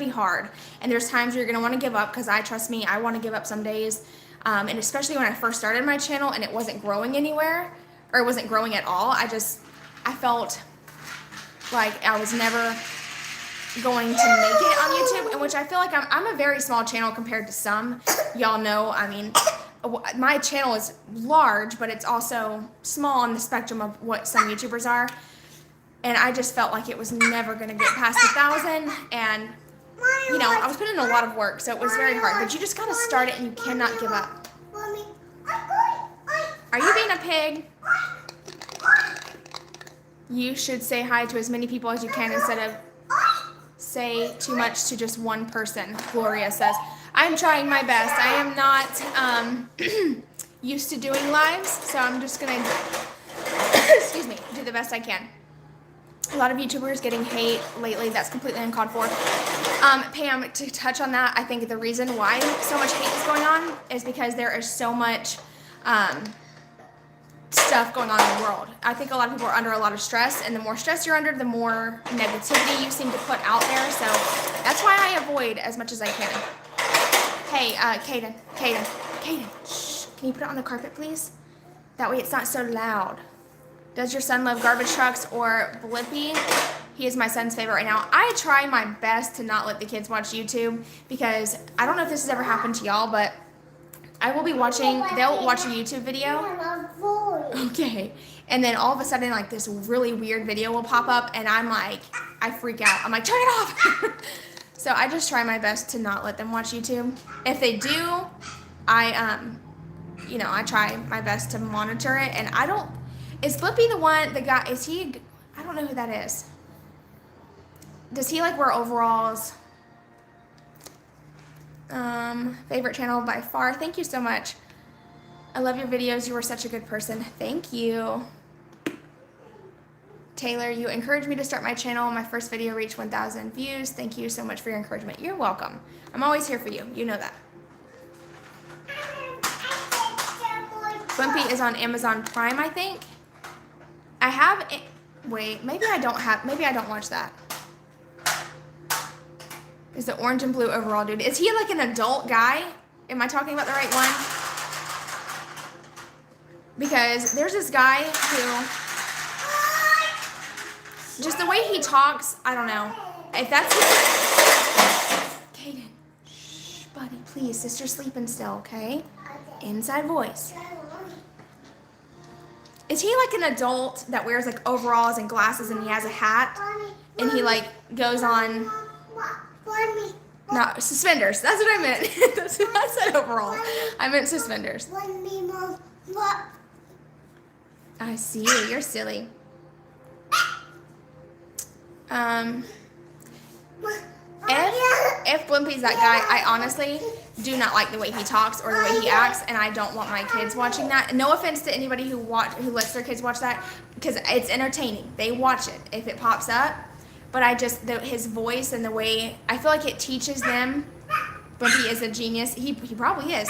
hard, and there's times you're gonna want to give up, because trust me, I want to give up some days, and especially when I first started my channel and it wasn't growing anywhere. Or it wasn't growing at all. I felt like I was never going to make it on YouTube, in which I feel like I'm a very small channel compared to some. Y'all know, I mean, my channel is large, but it's also small on the spectrum of what some YouTubers are. And I just felt like it was never going to get past 1,000. And, you know, I was putting in a lot of work, so it was very hard. But you just got to start it and you cannot give up. Are you being a pig? You should say hi to as many people as you can instead of say too much to just one person, Gloria says. I'm trying my best. I am not used to doing lives, so I'm just going to, excuse me, do the best I can. A lot of YouTubers getting hate lately. That's completely uncalled for. Pam, to touch on that, I think the reason why so much hate is going on is because there is so much stuff going on in the world. I think a lot of people are under a lot of stress, and the more stress you're under, the more negativity you seem to put out there. So that's why I avoid as much as I can. Hey, Kaden, shh, can you put it on the carpet, please? That way it's not so loud. Does your son love garbage trucks or Blippi? He is my son's favorite right now. I try my best to not let the kids watch YouTube because I don't know if this has ever happened to y'all, but I will be watching, they'll watch a YouTube video. Okay. And then all of a sudden, like, this really weird video will pop up, and I'm like, I freak out. I'm like, turn it off. So I just try my best to not let them watch YouTube. If they do, you know, I try my best to monitor it. And I don't, is Blippi the guy, is he, I don't know who that is. Does he, like, wear overalls? Favorite channel by far. Thank you so much. I love your videos. You are such a good person. Thank you. Taylor, you encouraged me to start my channel. My first video reached 1,000 views. Thank you so much for your encouragement. You're welcome. I'm always here for you. You know that. Bumpy is on Amazon Prime, I think. I have, wait, maybe I don't watch that. Is the orange and blue overall dude. Is he like an adult guy? Am I talking about the right one? Because there's this guy who, just the way he talks, I don't know. If that's Kaden, shh, buddy, please. Sister's sleeping still, okay? Inside voice. Is he like an adult that wears like overalls and glasses and he has a hat? And he like goes on... No, suspenders. That's what I meant. I said overall. I meant suspenders. I see you. You're silly. If Blimpy's that guy, I honestly do not like the way he talks or the way he acts, and I don't want my kids watching that. No offense to anybody who lets their kids watch that, because it's entertaining. They watch it if it pops up. But I just, his voice and the way, I feel like it teaches them. Blimpy is a genius. He probably is.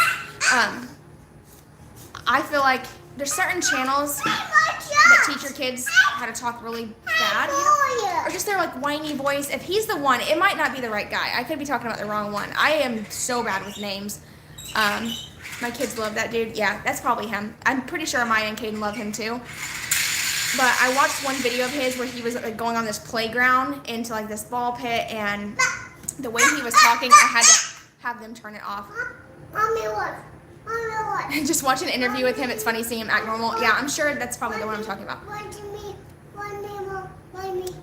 I feel like there's certain channels that teach your kids how to talk really bad, you know? Or just their like whiny voice. If he's the one, it might not be the right guy. I could be talking about the wrong one. I am so bad with names. My kids love that dude. Yeah, that's probably him. I'm pretty sure Maya and Caden love him too. But I watched one video of his where he was like going on this playground into like this ball pit, and the way he was talking, I had to have them turn it off. Mommy, what? Just watch an interview with him. It's funny seeing him act normal. Yeah, I'm sure that's probably the one I'm talking about.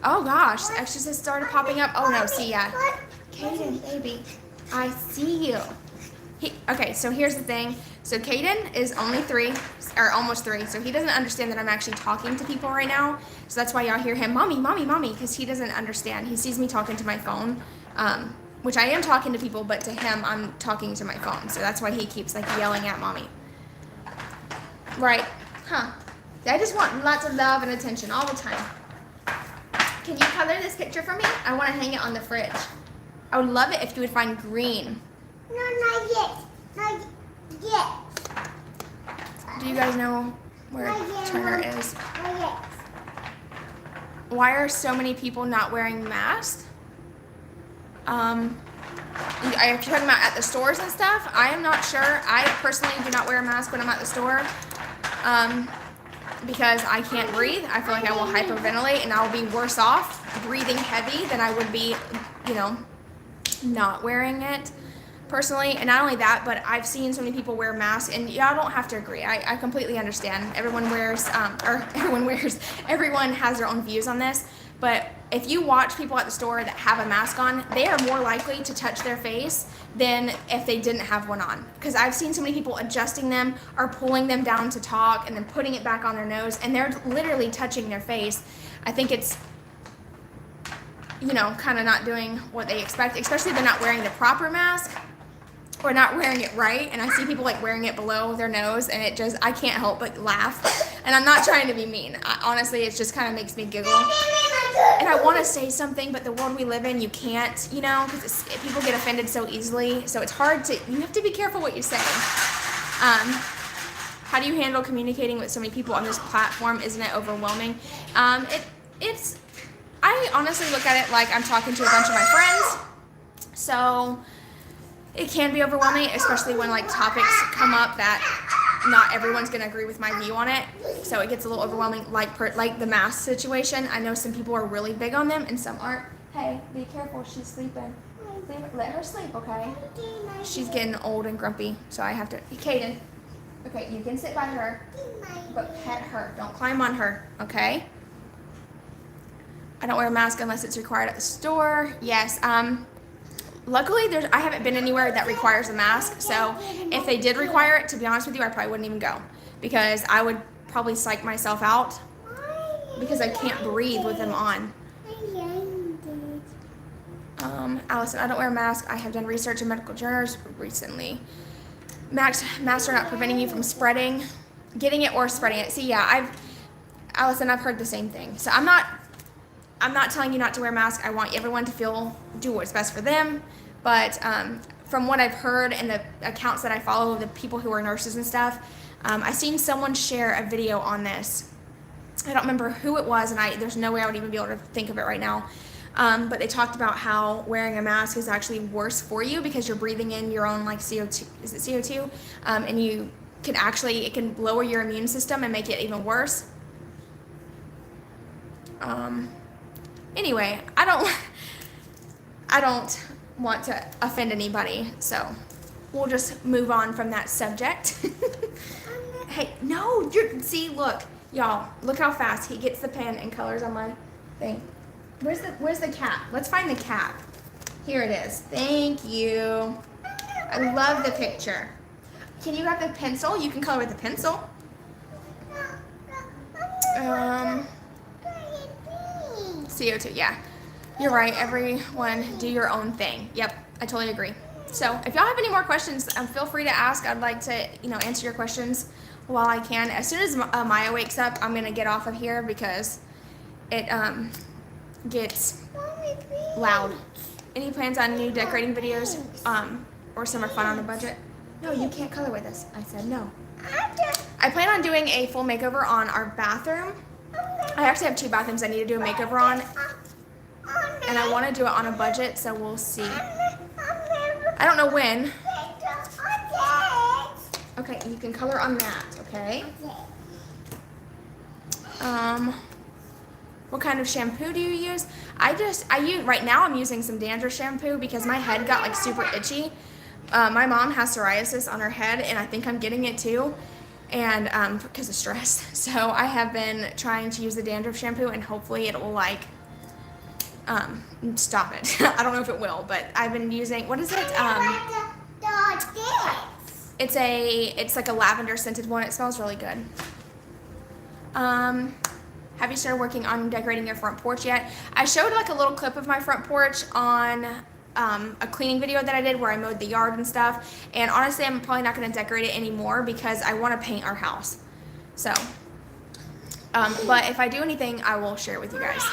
Oh gosh, the exorcist started popping up. Oh no, see ya. Kaden, baby, I see you. Okay, so here's the thing. So Kaden is only 3, or almost 3, so he doesn't understand that I'm actually talking to people right now. So that's why y'all hear him, mommy, mommy, mommy, because he doesn't understand. He sees me talking to my phone, which I am talking to people, but to him, I'm talking to my phone. So that's why he keeps like yelling at mommy. Right, huh. I just want lots of love and attention all the time. Can you color this picture for me? I want to hang it on the fridge. I would love it if you would find green. No, not yet. Not yet. Do you guys know where Turner is? Not yet. Why are so many people not wearing masks? If you're talking about at the stores and stuff, I am not sure. I personally do not wear a mask when I'm at the store because I can't breathe. I feel like I will hyperventilate and I will be worse off breathing heavy than I would be not wearing it personally. And not only that, but I've seen so many people wear masks, and y'all don't have to agree. I completely understand. Everyone has their own views on this. But if you watch people at the store that have a mask on, they are more likely to touch their face than if they didn't have one on. Because I've seen so many people adjusting them or pulling them down to talk and then putting it back on their nose, and they're literally touching their face. I think it's, kind of not doing what they expect, especially if they're not wearing the proper mask or not wearing it right. And I see people like wearing it below their nose, and I can't help but laugh. And I'm not trying to be mean. Honestly, it just kind of makes me giggle. And I want to say something, but the world we live in, you can't, because people get offended so easily. So it's hard you have to be careful what you say. How do you handle communicating with so many people on this platform? Isn't it overwhelming? I honestly look at it like I'm talking to a bunch of my friends. So it can be overwhelming, especially when like topics come up that not everyone's going to agree with my view on it. So it gets a little overwhelming, like the mask situation. I know some people are really big on them and some aren't. Hey, be careful, she's sleeping. Let her sleep, okay? She's getting old and grumpy, so I have to. Kaden, okay, you can sit by her, but pet her. Don't climb on her, okay? I don't wear a mask unless it's required at the store. Yes. Luckily, I haven't been anywhere that requires a mask, so if they did require it, to be honest with you, I probably wouldn't even go, because I would probably psych myself out because I can't breathe with them on. Allison, I don't wear a mask. I have done research in medical journals recently. Masks are not preventing you from getting it or spreading it. See, yeah, Allison, I've heard the same thing. So I'm not telling you not to wear a mask. I want everyone to do what's best for them. But from what I've heard and the accounts that I follow, the people who are nurses and stuff, I've seen someone share a video on this. I don't remember who it was, and there's no way I would even be able to think of it right now. But they talked about how wearing a mask is actually worse for you because you're breathing in your own CO2. Is it CO2? And it can lower your immune system and make it even worse. Anyway, I don't want to offend anybody, so we'll just move on from that subject. Hey, no, look, y'all, look how fast he gets the pen and colors on my thing. Where's the cap? Let's find the cap. Here it is. Thank you. I love the picture. Can you have the pencil? You can color with the pencil. CO2, yeah. You're right. Everyone do your own thing. Yep, I totally agree. So if y'all have any more questions, feel free to ask. I'd like to, answer your questions while I can. As soon as Maya wakes up, I'm going to get off of here because it gets loud. Any plans on new decorating videos or summer fun on a budget? No, you can't color with us. I said no. I plan on doing a full makeover on our bathroom. I actually have 2 bathrooms I need to do a makeover on, and I want to do it on a budget, so we'll see. I don't know when. Okay, you can color on that, okay? What kind of shampoo do you use? Right now I'm using some dandruff shampoo because my head got like super itchy. My mom has psoriasis on her head, and I think I'm getting it too. And because of stress. So I have been trying to use the dandruff shampoo, and hopefully it will stop it. I don't know if it will, but I've been using, what is it? It's like a lavender scented one. It smells really good. Have you started working on decorating your front porch yet? I showed like a little clip of my front porch on a cleaning video that I did where I mowed the yard and stuff, and honestly I'm probably not going to decorate it anymore because I want to paint our house. So but if I do anything, I will share it with you guys.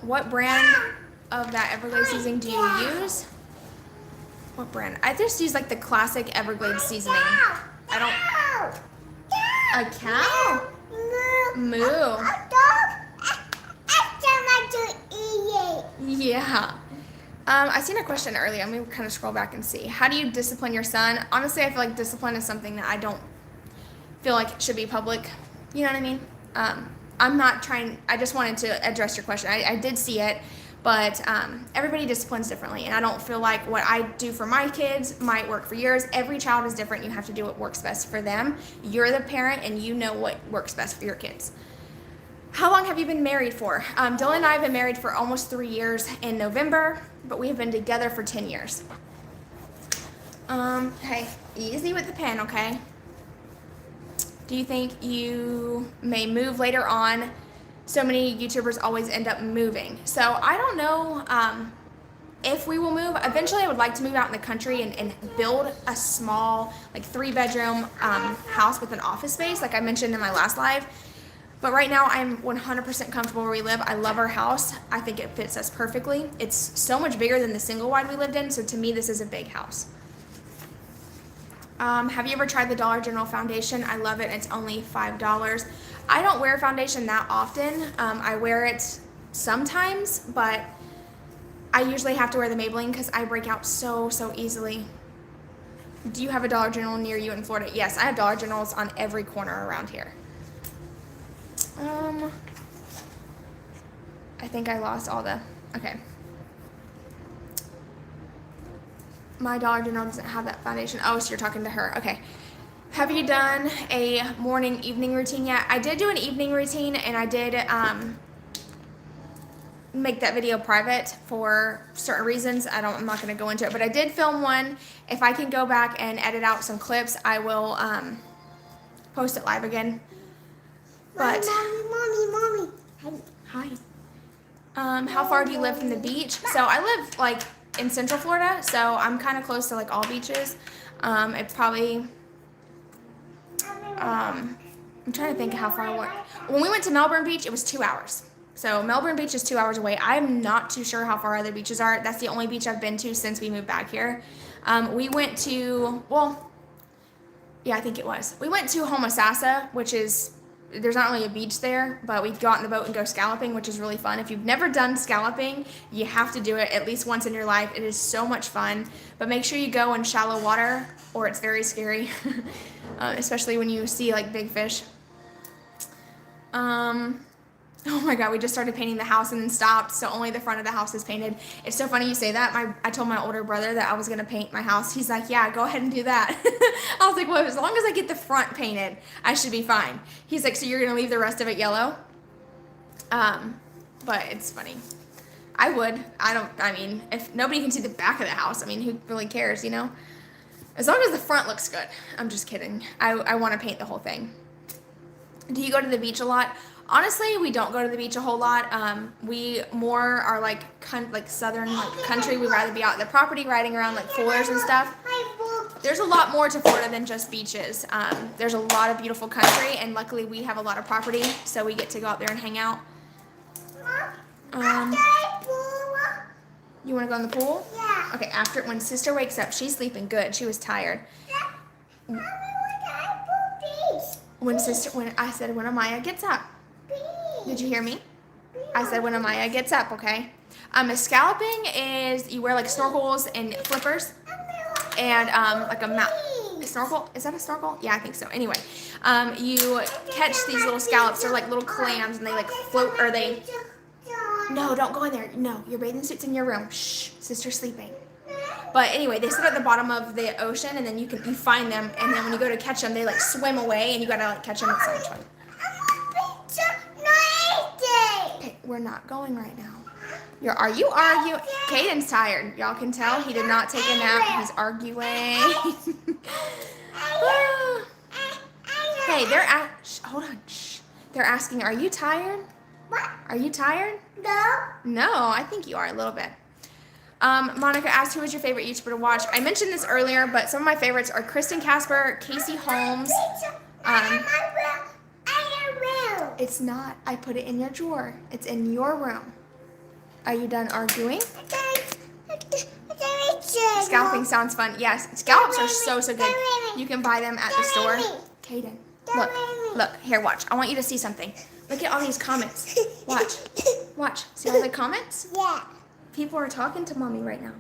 What brand of that Everglades seasoning do you use? What brand? I just use like the classic Everglades seasoning. A cow? Moo. Yeah. I seen a question earlier. I'm going to kind of scroll back and see. How do you discipline your son? Honestly, I feel like discipline is something that I don't feel like it should be public. You know what I mean? I'm not trying. I just wanted to address your question. I did see it, But everybody disciplines differently, and I don't feel like what I do for my kids might work for yours. Every child is different. You have to do what works best for them. You're the parent, and you know what works best for your kids. How long have you been married for? Dylan and I have been married for almost 3 years in November, but we have been together for 10 years. Hey, easy with the pen, okay? Do you think you may move later on? So many YouTubers always end up moving. So I don't know if we will move. Eventually I would like to move out in the country and build a small, like 3-bedroom house with an office space, like I mentioned in my last live. But right now I'm 100% comfortable where we live. I love our house. I think it fits us perfectly. It's so much bigger than the single wide we lived in, so to me this is a big house. Have you ever tried the Dollar General foundation? I love it. It's only $5. I don't wear foundation that often. I wear it sometimes, but I usually have to wear the Maybelline because I break out so easily. Do you have a Dollar General near you in Florida? Yes, I have Dollar Generals on every corner around here. I think I lost all the, okay. My Dollar General doesn't have that foundation. Oh, so you're talking to her. Okay. Have you done a morning, evening routine yet? I did do an evening routine, and I did make that video private for certain reasons. I'm not going to go into it, but I did film one. If I can go back and edit out some clips, I will post it live again. But Mommy. hi. How far do you live from the beach? So I live like in Central Florida, so I'm kind of close to like all beaches. It probably I'm trying to think how far I went. When we went to Melbourne Beach, it was 2 hours. So Melbourne Beach is 2 hours away. I'm not too sure how far other beaches are. That's the only beach I've been to since we moved back here. We went to, well, yeah, I think it was. We went to Homosassa, which is, there's not really a beach there, but we go out in the boat and go scalloping, which is really fun. If you've never done scalloping, you have to do it at least once in your life. It is so much fun, but make sure you go in shallow water or it's very scary, especially when you see like big fish. Oh my God, we just started painting the house and then stopped, so only the front of the house is painted. It's so funny you say that. I told my older brother that I was going to paint my house. He's like, yeah, go ahead and do that. I was like, well, as long as I get the front painted, I should be fine. He's like, so you're going to leave the rest of it yellow? But it's funny. I would. I mean, if nobody can see the back of the house, I mean, who really cares, you know? As long as the front looks good. I'm just kidding. I want to paint the whole thing. Do you go to the beach a lot? Honestly, we don't go to the beach a whole lot. We more are like southern country. We'd rather be out in the property riding around like fours and stuff. There's a lot more to Florida than just beaches. There's a lot of beautiful country, and luckily we have a lot of property, so we get to go out there and hang out. You want to go in the pool? Yeah. Okay, after, when sister wakes up, she's sleeping good. She was tired. When I said when Amaya gets up. Did you hear me? I said when Amaya gets up, okay? Scalloping is you wear like snorkels and flippers and like a snorkel. Is that a snorkel? Yeah, I think so. Anyway, you catch these little scallops. They're like little clams, and they like float, or they... No, don't go in there. No, your bathing suit's in your room. Shh, sister's sleeping. But anyway, they sit at the bottom of the ocean, and then you find them, and then when you go to catch them, they like swim away, and you gotta like catch them at some point. Okay, we're not going right now. Are you arguing? Caden's tired. Y'all can tell he did not take a nap. He's arguing. Hey, hold on. Shh. They're asking, are you tired? What? Are you tired? No. No, I think you are a little bit. Monica asked, who is your favorite YouTuber to watch? I mentioned this earlier, but some of my favorites are Kristen Casper, Casey Holmes. It's not. I put it in your drawer. It's in your room. Are you done arguing? Scalloping sounds fun. Yes, scallops are so good. You can buy them at the store. Caden, look, here, watch. I want you to see something. Look at all these comments. Watch. See all the comments? Yeah. People are talking to mommy right now.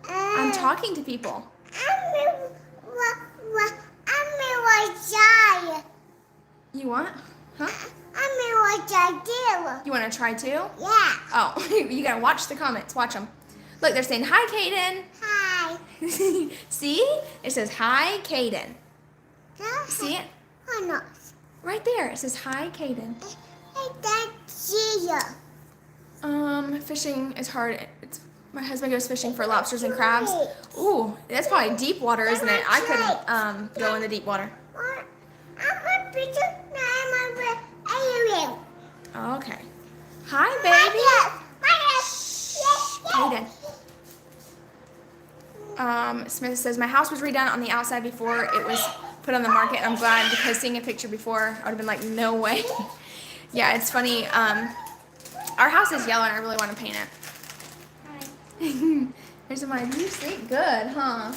I'm talking to people. You want? Huh? Mommy, what I do? You want to try too? Yeah. Oh, you gotta watch the comments. Watch them. Look, they're saying, hi, Kaden. Hi. See? It says, hi, Kaden. See it? Oh, no. Right there. It says, hi, Kaden. Hey, that's you. Fishing is hard. My husband goes fishing for lobsters and crabs. Ooh, that's probably deep water, isn't it? I couldn't go in the deep water. I'm a picture. I'm a Okay. Hi, baby. Kaden. Smith says, my house was redone on the outside before it was put on the market. And I'm glad because seeing a picture before, I would have been like, no way. Yeah, it's funny. Our house is yellow and I really want to paint it. Here's my, you sleep good, huh?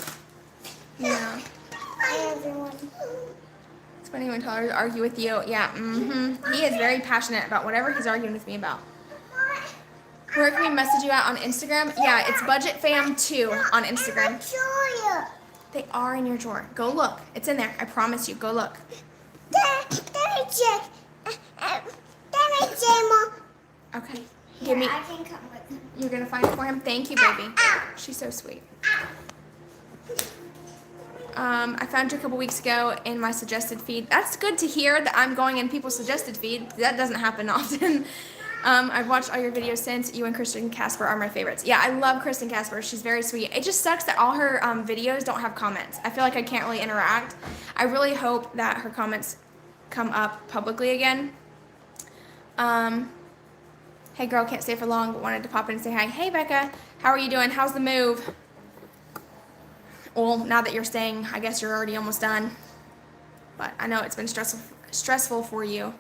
Yeah. Hi, everyone. It's funny when toddlers argue with you. Yeah, He is very passionate about whatever he's arguing with me about. Where can we message you at on Instagram? Yeah, it's BudgetFam2 on Instagram. They are in your drawer. Go look. It's in there. I promise you. Go look. Okay. Give me. I can come with him. You're gonna find it for him. Thank you, baby. She's so sweet. I found you a couple weeks ago in my suggested feed. That's good to hear that I'm going in people's suggested feed. That doesn't happen often. I've watched all your videos since. You and Kristen Casper are my favorites. Yeah, I love Kristen Casper. She's very sweet. It just sucks that all her videos don't have comments. I feel like I can't really interact. I really hope that her comments come up publicly again. Hey girl, can't stay for long, but wanted to pop in and say hi. Hey Becca, how are you doing? How's the move? Well, now that you're staying, I guess you're already almost done. But I know it's been stressful for you.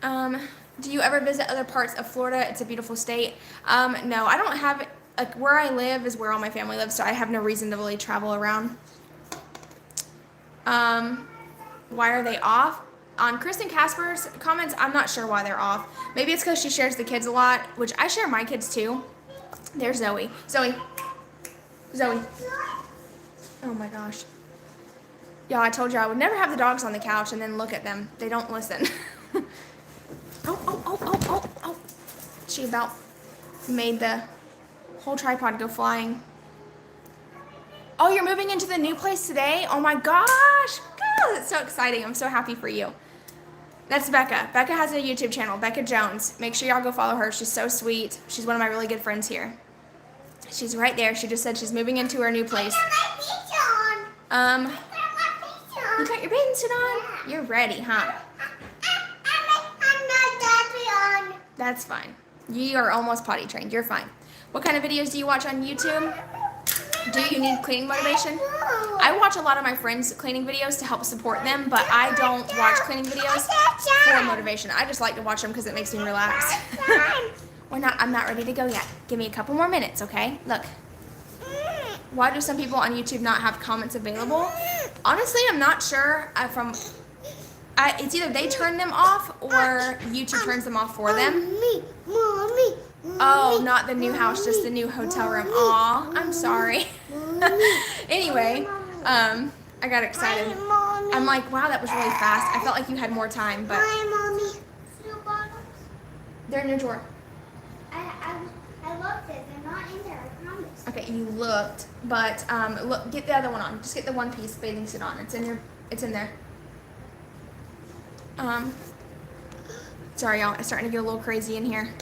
Do you ever visit other parts of Florida? It's a beautiful state. No, I don't have, like, where I live is where all my family lives, so I have no reason to really travel around. Why are they off? On Kristen Casper's comments, I'm not sure why they're off. Maybe it's because she shares the kids a lot, which I share my kids too. There's Zoe. Zoe. Oh my gosh. Yeah, I told you I would never have the dogs on the couch and then look at them. They don't listen. Oh. She about made the whole tripod go flying. Oh, you're moving into the new place today? Oh my gosh. God, that's so exciting. I'm so happy for you. That's Becca. Becca has a YouTube channel, Becca Jones. Make sure y'all go follow her. She's so sweet. She's one of my really good friends here. She's right there. She just said she's moving into her new place. You got your bathing suit on? You're ready, huh? That's fine. You are almost potty trained. You're fine. What kind of videos do you watch on YouTube? Do you need cleaning motivation? I watch a lot of my friends' cleaning videos to help support them, but I don't watch cleaning videos for motivation. I just like to watch them because it makes me relax. I'm not ready to go yet. Give me a couple more minutes, okay? Look. Why do some people on YouTube not have comments available? Honestly, I'm not sure. It's either they turn them off or YouTube turns them off for them. Oh, not the new house, just the new hotel room. Aw, I'm sorry. Anyway, I got excited. I'm like, wow, that was really fast. I felt like you had more time, but they're in your drawer. I looked it. They're not in there. I promise. Okay, you looked, but look, get the other one on. Just get the one piece bathing suit on. It's in there. Sorry, y'all. It's starting to get a little crazy in here.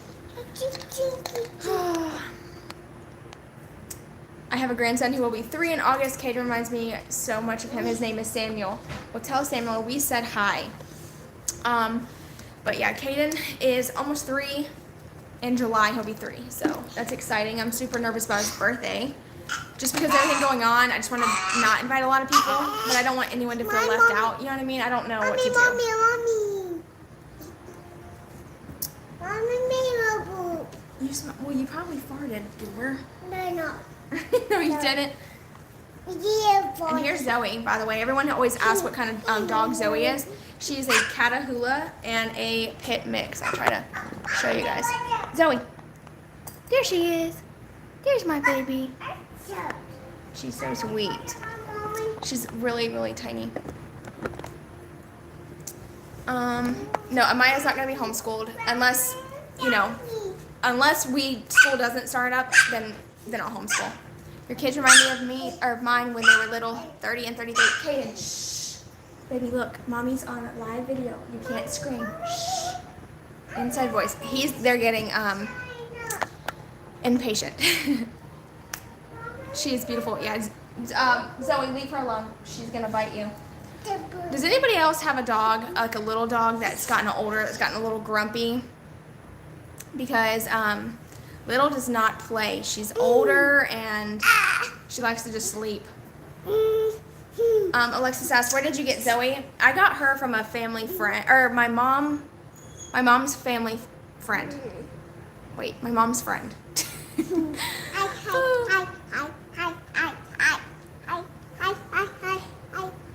I have a grandson who will be 3 in August. Kate reminds me so much of him. His name is Samuel. Well, tell Samuel we said hi. But yeah, Caden is almost 3. In July, he'll be 3. So that's exciting. I'm super nervous about his birthday. Just because of everything going on, I just want to not invite a lot of people. But I don't want anyone to feel left out. You know what I mean? I don't know what to do. Well, you probably farted, Goober. No. No, you didn't. Yeah, and here's Zoe, by the way. Everyone always asks what kind of dog Zoe is. She's a Catahoula and a Pit mix. I'll try to show you guys. Zoe. There she is. There's my baby. She's so sweet. She's really, really tiny. No, Amaya's not going to be homeschooled unless, unless school doesn't start up, then I'll homeschool. Your kids remind me of mine when they were little, 30 and 33. Kaden, shh. Baby, look, mommy's on a live video. You can't scream. Shh. Inside voice. They're getting impatient. She's beautiful. Yeah. Zoe, leave her alone. She's gonna bite you. Does anybody else have a dog, like a little dog that's gotten older, that's gotten a little grumpy? Because Little does not play. She's older and she likes to just sleep. Alexis asked, where did you get Zoe? I got her from a family friend, or my mom's family friend. Wait, my mom's friend.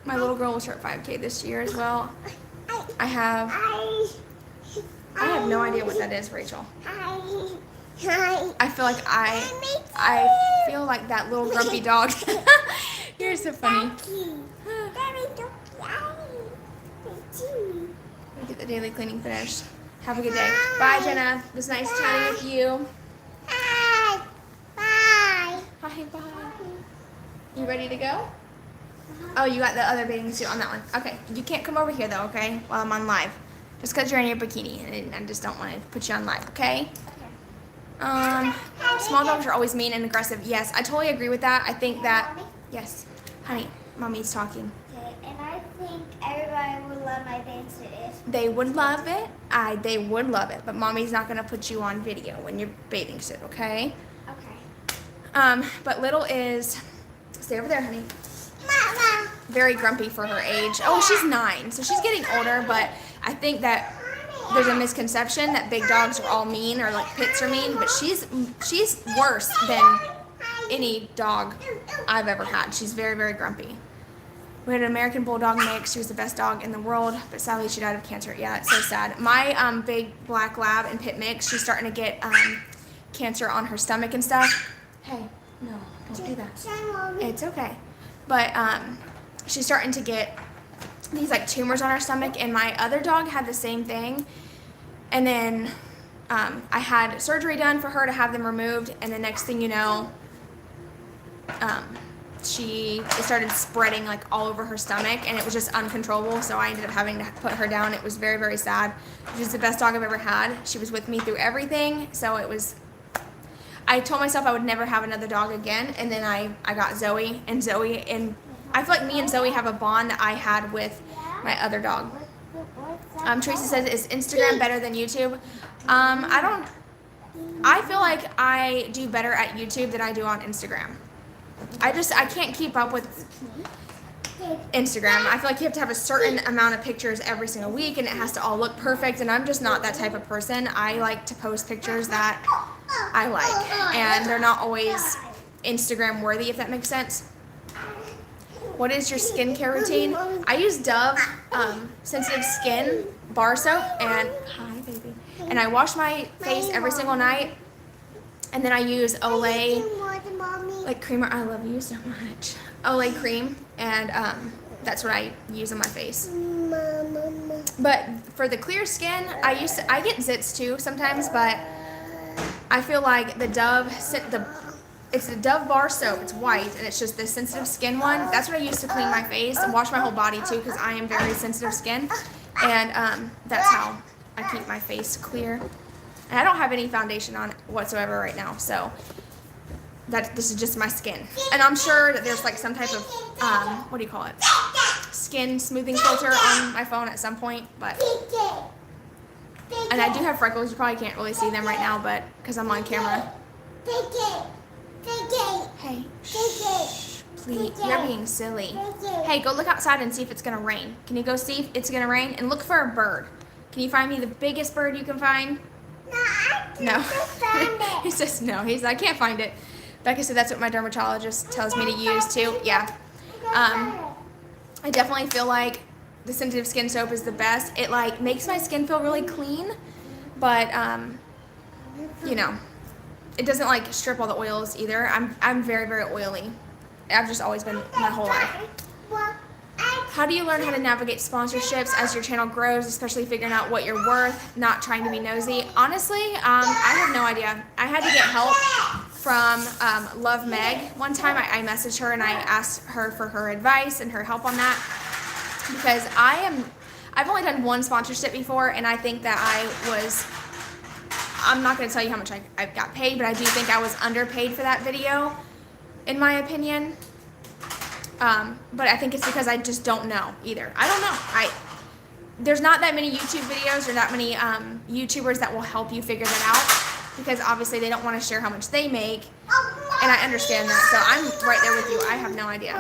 My little girl will start 5K this year as well. I have no idea what that is, Rachel. I feel like I feel like that little grumpy dog. You're so funny. Get the daily cleaning finished. Have a good day. Bye, Jenna. It was nice chatting with you. Bye. Hi, bye. You ready to go? Oh, you got the other bathing suit on that one. Okay, you can't come over here though, okay? While I'm on live. Just because you're in your bikini, and I just don't want to put you on live, okay? Small dogs are always mean and aggressive. Yes, I totally agree with that. I think that, yes, honey, mommy's talking. Okay, and I think everybody would love my bathing suit if They would love it. They would love it, but mommy's not going to put you on video when you're bathing suit, okay? Okay. But Little is, stay over there, honey. Mama. Very grumpy for her age. Oh, she's 9, so she's getting older, but I think that there's a misconception that big dogs are all mean or like pits are mean, but she's worse than any dog I've ever had. She's very, very grumpy. We had an American Bulldog mix. She was the best dog in the world, but sadly she died of cancer. Yeah, it's so sad. My big black lab and pit mix, she's starting to get cancer on her stomach and stuff. Hey, no, don't do that. It's okay. But she's starting to get these like tumors on her stomach, and my other dog had the same thing. And then I had surgery done for her to have them removed, and the next thing you know, it started spreading like all over her stomach, and it was just uncontrollable. So I ended up having to put her down. It was very, very sad. She was the best dog I've ever had. She was with me through everything. So it was, I told myself I would never have another dog again, and then I got Zoe, and I feel like me and Zoe have a bond that I had with my other dog. Tracy says, is Instagram better than YouTube? I feel like I do better at YouTube than I do on Instagram. I can't keep up with Instagram. I feel like you have to have a certain amount of pictures every single week, and it has to all look perfect, and I'm just not that type of person. I like to post pictures that I like, and they're not always Instagram worthy, if that makes sense. What is your skincare routine? I use Dove Sensitive Skin bar soap, and hi baby, and I wash my face every single night, and then I use Olay like creamer. I love you so much. Olay cream, and that's what I use on my face. But for the clear skin, I get zits too sometimes, but I feel like it's the Dove bar soap. It's white, and it's just the sensitive skin one. That's what I use to clean my face and wash my whole body too, because I am very sensitive skin, and that's how I keep my face clear. And I don't have any foundation on whatsoever right now, so this is just my skin. And I'm sure that there's like some type of what do you call it? Skin smoothing filter on my phone at some point, but and I do have freckles. You probably can't really see them right now, but because I'm on camera. Hey, shh, please, you're being silly. Hey, go look outside and see if it's gonna rain. Can you go see if it's gonna rain? And look for a bird. Can you find me the biggest bird you can find? No. He says no. I can't find it. Becca said that's what my dermatologist tells me to use too. Yeah. I definitely feel like the sensitive skin soap is the best. It like makes my skin feel really clean, but it doesn't like strip all the oils either. I'm very, very oily. I've just always been my whole life. How do you learn how to navigate sponsorships as your channel grows, especially figuring out what you're worth, not trying to be nosy? Honestly, I have no idea. I had to get help from Love Meg. One time I messaged her and I asked her for her advice and her help on that, because I've only done one sponsorship before, and I think that I'm not going to tell you how much I got paid, but I do think I was underpaid for that video, in my opinion. But I think it's because I just don't know either. I don't know. There's not that many YouTube videos or that many YouTubers that will help you figure that out, because obviously they don't want to share how much they make, and I understand that. So I'm right there with you. I have no idea.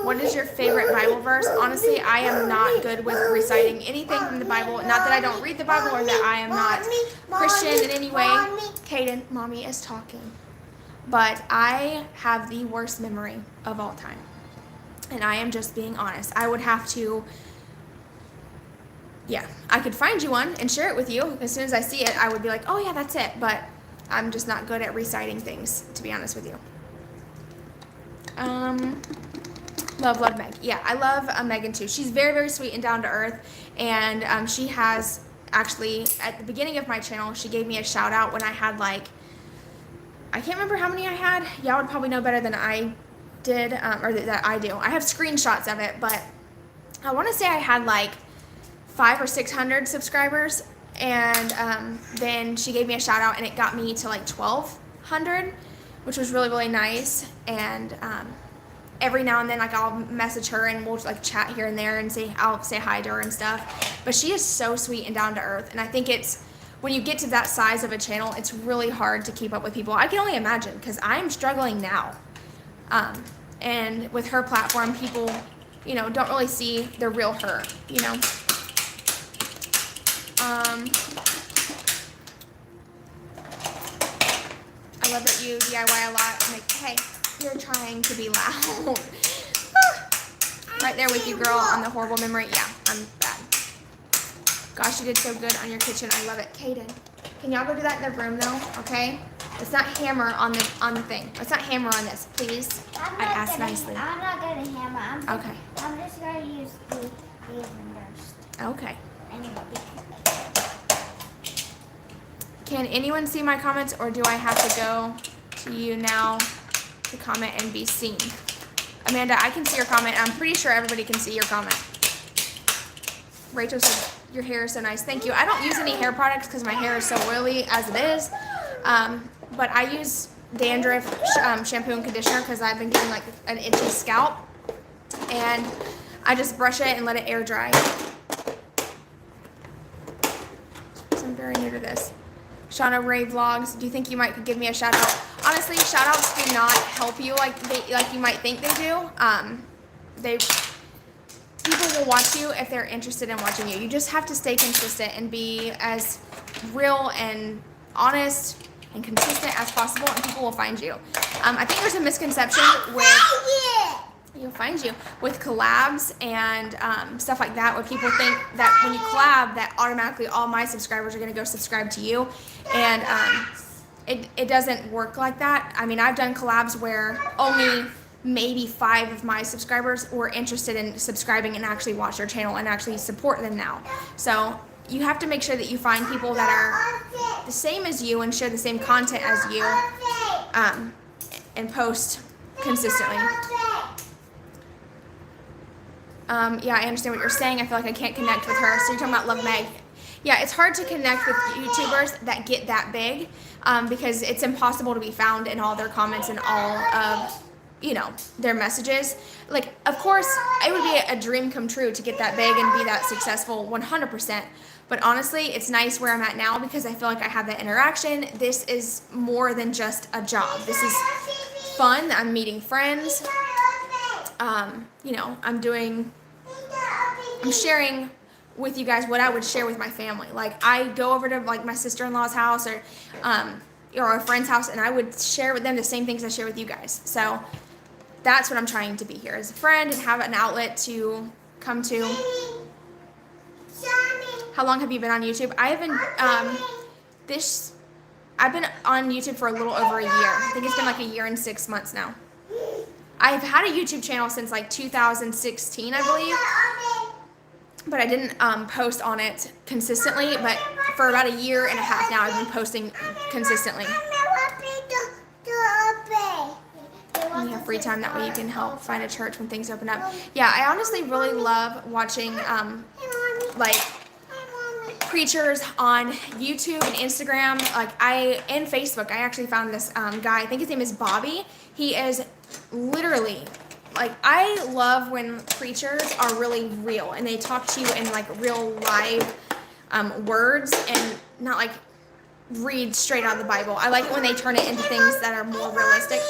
What is your favorite Bible verse? Honestly, I am not good with reciting anything from the Bible. Not that I don't read the Bible or that I am not Christian in any way. Kaden, mommy is talking. But I have the worst memory of all time. And I am just being honest. I would have to, I could find you one and share it with you. As soon as I see it, I would be like, oh yeah, that's it. But I'm just not good at reciting things, to be honest with you. Love Meg. Yeah, I love Megan too. She's very, very sweet and down to earth. And she has actually, at the beginning of my channel, she gave me a shout out when I had I can't remember how many I had. Y'all would probably know better than I did, or that I do. I have screenshots of it, but I want to say I had 500 or 600 subscribers, and then she gave me a shout out, and it got me to 1,200, which was really, really nice. And every now and then, I'll message her and we'll chat here and there, and I'll say hi to her and stuff. But she is so sweet and down to earth, and I think it's, when you get to that size of a channel, it's really hard to keep up with people. I can only imagine, because I'm struggling now. And with her platform, people, don't really see the real her, I love that you DIY a lot. Hey, you're trying to be loud. Right there with you, girl, on the horrible memory. Yeah, I'm bad. Gosh, you did so good on your kitchen. I love it. Kaden, can y'all go do that in the room though? Okay? Let's not hammer on the thing. Let's not hammer on this, please. I asked nicely. I'm not gonna hammer. Okay. I'm just gonna use these first. Okay. Anyway. Can anyone see my comments, or do I have to go to you now to comment and be seen? Amanda, I can see your comment. I'm pretty sure everybody can see your comment. Rachel said, your hair is so nice. Thank you. I don't use any hair products because my hair is so oily as it is. But I use dandruff shampoo and conditioner because I've been getting an itchy scalp. And I just brush it and let it air dry. So I'm very new to this. Shauna Ray Vlogs, do you think you might give me a shout out? Honestly, shout outs do not help you like you might think they do. People will watch you if they're interested in watching you. You just have to stay consistent and be as real and honest and consistent as possible, and people will find you. I think there's a misconception with collabs and stuff like that, where people think that when you collab, that automatically all my subscribers are going to go subscribe to you, and it doesn't work like that. I mean, I've done collabs where only maybe 5 of my subscribers were interested in subscribing and actually watch your channel and actually support them now. So you have to make sure that you find people that are the same as you and share the same content as you, and post consistently. Yeah, I understand what you're saying. I feel like I can't connect with her. So you're talking about Love Meg. Yeah, it's hard to connect with YouTubers that get that big, because it's impossible to be found in all their comments and all of their messages. Of course, it would be a dream come true to get that big and be that successful 100%. But honestly, it's nice where I'm at now because I feel like I have that interaction. This is more than just a job. This is fun. I'm meeting friends. I'm sharing with you guys what I would share with my family. I go over to my sister-in-law's house or a friend's house, and I would share with them the same things I share with you guys. So that's what I'm trying to be here, as a friend and have an outlet to come to. How long have you been on YouTube? I've been on YouTube for a little over a year. I think it's been 1 year and 6 months now. I've had a YouTube channel since like 2016, I believe, but I didn't post on it consistently. But for about a year and a half now, I've been posting consistently. When you have free time, that way you can help find a church when things open up. Yeah, I honestly really love watching like preachers on YouTube and Instagram, and Facebook. I actually found this guy. I think his name is Bobby. He is literally I love when preachers are really real and they talk to you in like real live words and not like read straight out of the Bible. I like it when they turn it into things that are more realistic.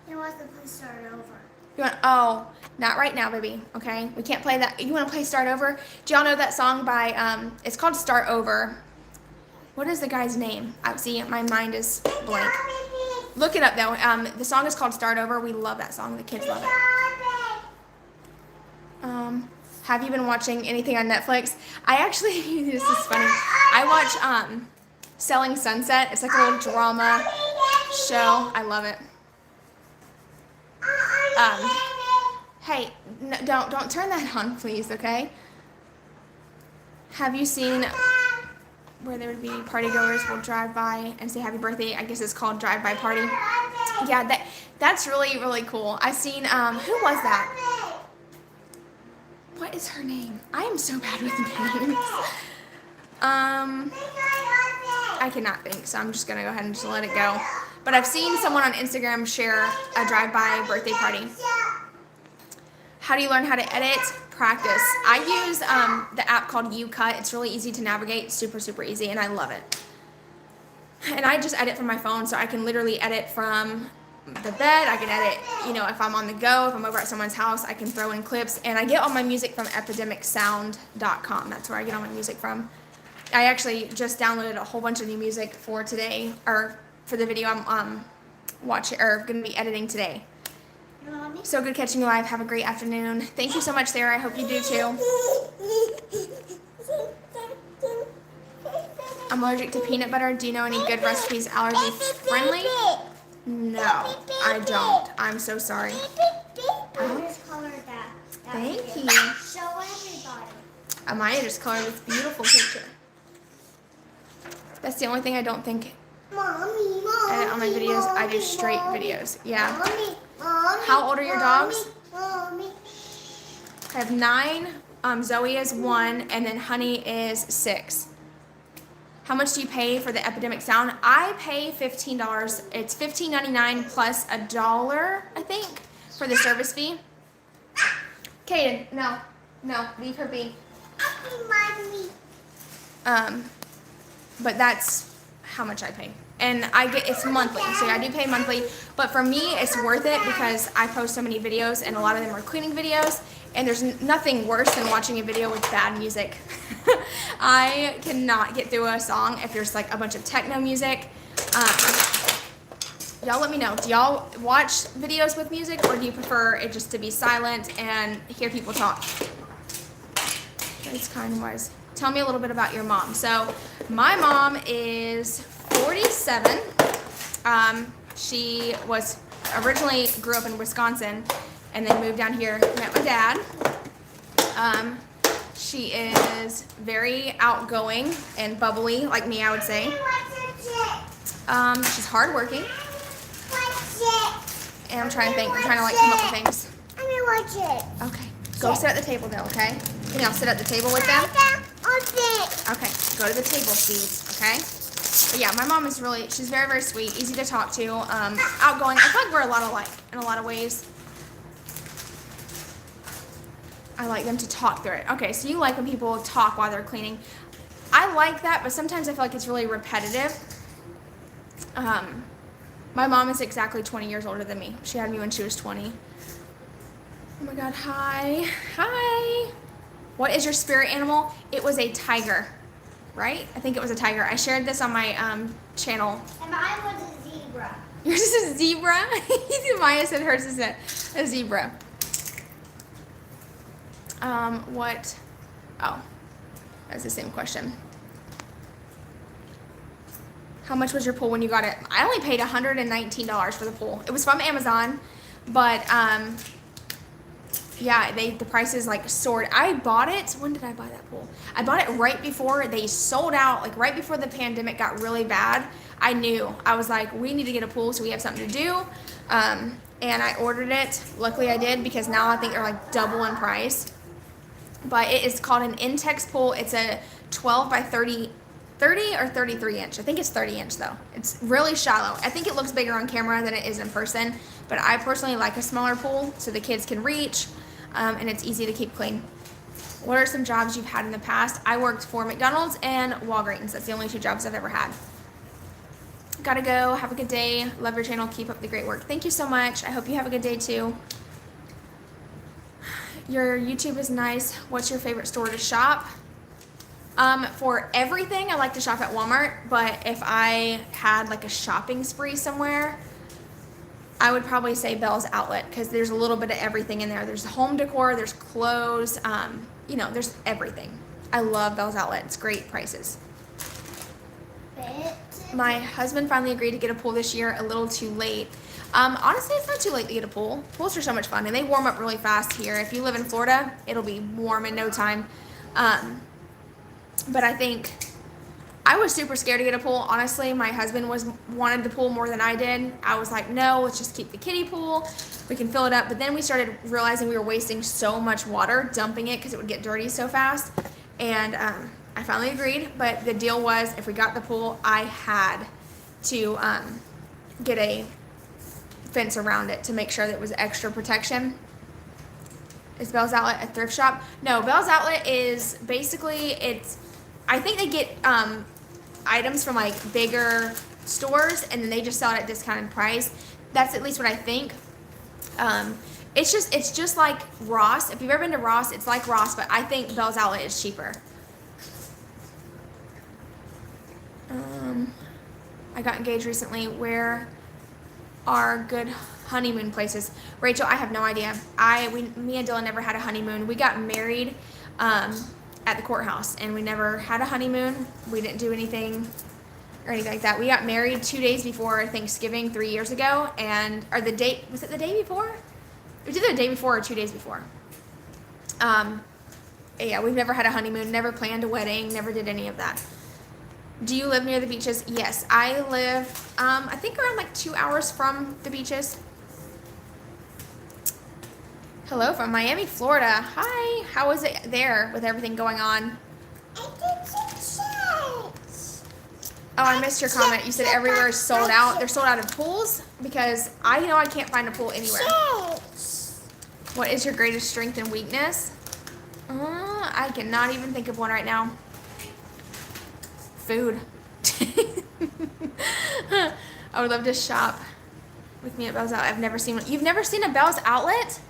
He wants to play Start Over. You want? Oh, not right now, baby. Okay, we can't play that. You want to play Start Over? Do y'all know that song by? It's called Start Over. What is the guy's name? See, my mind is blank. Look it up though. The song is called Start Over. We love that song. The kids love it. Have you been watching anything on Netflix? I actually, this is funny. I watch Selling Sunset. It's like a little drama show. I love it. Hey, no, don't turn that on, please, okay? Have you seen where there would be party goers will drive by and say happy birthday? I guess it's called drive-by party. Yeah, that's really, really cool. I've seen, who was that? What is her name? I am so bad with names. I cannot think, so I'm just going to go ahead and just let it go. But I've seen someone on Instagram share a drive-by birthday party. How do you learn how to edit? Practice. I use the app called YouCut. It's really easy to navigate, super, super easy, and I love it. And I just edit from my phone, so I can literally edit from the bed. I can edit, if I'm on the go, if I'm over at someone's house, I can throw in clips. And I get all my music from epidemicsound.com. That's where I get all my music from. I actually just downloaded a whole bunch of new music for today, or for the video I'm watching, or going to be editing today. So good catching you live. Have a great afternoon. Thank you so much, Sarah. I hope you do too. I'm allergic to peanut butter. Do you know any good recipes allergy friendly? No, I don't. I'm so sorry. I just colored that. Thank you. Show everybody. Amaya just colored this beautiful picture. That's the only thing I don't think Mommy, edit on my videos. I do straight videos. Yeah. Mommy, How old are your dogs? Mommy. I have 9. Zoe is 1, and then Honey is 6. How much do you pay for the Epidemic sound? I pay $15. It's $15.99 plus $1, I think, for the service fee. Kaden, no, leave her be. But that's how much I pay. And it's monthly, so I do pay monthly. But for me, it's worth it because I post so many videos, and a lot of them are cleaning videos. And there's nothing worse than watching a video with bad music. I cannot get through a song if there's like a bunch of techno music. Y'all let me know. Do y'all watch videos with music, or do you prefer it just to be silent and hear people talk? It's kind wise. Tell me a little bit about your mom. So my mom is 47. She originally grew up in Wisconsin and then moved down here, met my dad. She is very outgoing and bubbly, like me, I would say. She's hardworking. And I'm trying to think. I'm trying to come up with things. Okay. Go sit at the table though, okay? Can y'all sit at the table with them? Okay. Go to the table, please, okay? But yeah, my mom is she's very, very sweet, easy to talk to, outgoing. I feel like we're a lot alike in a lot of ways. I like them to talk through it. Okay, so you like when people talk while they're cleaning. I like that, but sometimes I feel like it's really repetitive. My mom is exactly 20 years older than me. She had me when she was 20. Oh my God, hi. Hi. What is your spirit animal? It was a tiger, right? I think it was a tiger. I shared this on my channel. And mine was a zebra. Yours is a zebra? Maya said hers is a zebra. What? Oh, that's the same question. How much was your pool when you got it? I only paid $119 for the pool. It was from Amazon, but yeah, the prices like soared. I bought it. When did I buy that pool? I bought it right before they sold out, like right before the pandemic got really bad. I knew. I was like, we need to get a pool so we have something to do. And I ordered it. Luckily I did, because now I think they're like double in price. But it is called an Intex pool. It's a 12 by 30 or 33 inch. I think it's 30 inch though. It's really shallow. I think it looks bigger on camera than it is in person, but I personally like a smaller pool so the kids can reach, and it's easy to keep clean. What are some jobs you've had in the past? I worked for McDonald's and Walgreens. That's the only 2 jobs I've ever had. Gotta go. Have a good day. Love your channel. Keep up the great work. Thank you so much. I hope you have a good day too. Your YouTube is nice. What's your favorite store to shop? For everything, I like to shop at Walmart, but if I had like a shopping spree somewhere, I would probably say Bell's Outlet, because there's a little bit of everything in there. There's home decor, there's clothes, you know, there's everything. I love Bell's Outlet. It's great prices. My husband finally agreed to get a pool this year, a little too late. Honestly, it's not too late to get a pool. Pools are so much fun, and they warm up really fast here. If you live in Florida, it'll be warm in no time. But I think I was super scared to get a pool. Honestly, my husband wanted the pool more than I did. I was like, no, let's just keep the kiddie pool. We can fill it up. But then we started realizing we were wasting so much water dumping it because it would get dirty so fast. And I finally agreed. But the deal was, if we got the pool, I had to get a fence around it to make sure that it was extra protection. Is Bell's Outlet a thrift shop? No, Bell's Outlet is basically, I think they get items from like bigger stores, and then they just sell it at discounted price. That's at least what I think. It's just like Ross. If you've ever been to Ross, it's like Ross, but I think Bell's Outlet is cheaper. I got engaged recently. Where are good honeymoon places? Rachel, I have no idea. Me and Dylan never had a honeymoon. We got married at the courthouse, and we never had a honeymoon. We didn't do anything or anything like that. We got married 2 days before Thanksgiving 3 years ago, or the date, was it the day before? It was either the day before or 2 days before. Yeah, we've never had a honeymoon, never planned a wedding, never did any of that. Do you live near the beaches? Yes, I live, I think around like 2 hours from the beaches. Hello from Miami, Florida. Hi, how is it there with everything going on? Oh, I missed your comment. You said everywhere is sold out. They're sold out of pools, because I know I can't find a pool anywhere. What is your greatest strength and weakness? I cannot even think of one right now. Food. I would love to shop with me at Bell's Outlet. I've never seen one. You've never seen a Bell's Outlet?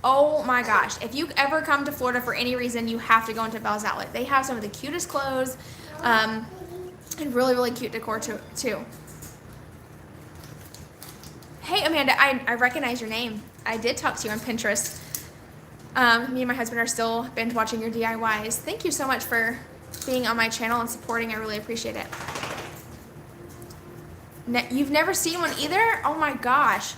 Oh my gosh. If you ever come to Florida for any reason, you have to go into Bell's Outlet. They have some of the cutest clothes, and really, really cute decor too. Hey Amanda, I recognize your name. I did talk to you on Pinterest. Me and my husband are still binge watching your DIYs. Thank you so much for being on my channel and supporting. I really appreciate it. You've never seen one either? Oh my gosh.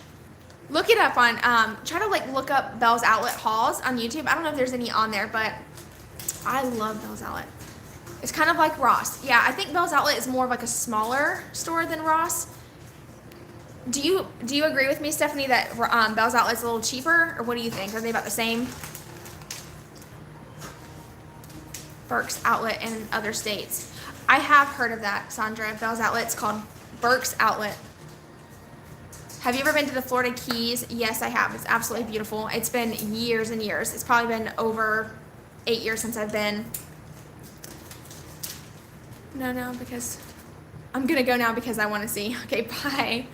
Look it up on, try to like look up Bell's Outlet hauls on YouTube. I don't know if there's any on there, but I love Bell's Outlet. It's kind of like Ross. Yeah, I think Bell's Outlet is more of like a smaller store than Ross. Do you agree with me, Stephanie, that Bell's Outlet is a little cheaper, or what do you think? Are they about the same? Burke's Outlet in other states. I have heard of that, Sandra. Bell's Outlet's called Burke's Outlet. Have you ever been to the Florida Keys? Yes, I have. It's absolutely beautiful. It's been years and years. It's probably been over 8 years since I've been. No, because I'm going to go now because I want to see. Okay, bye.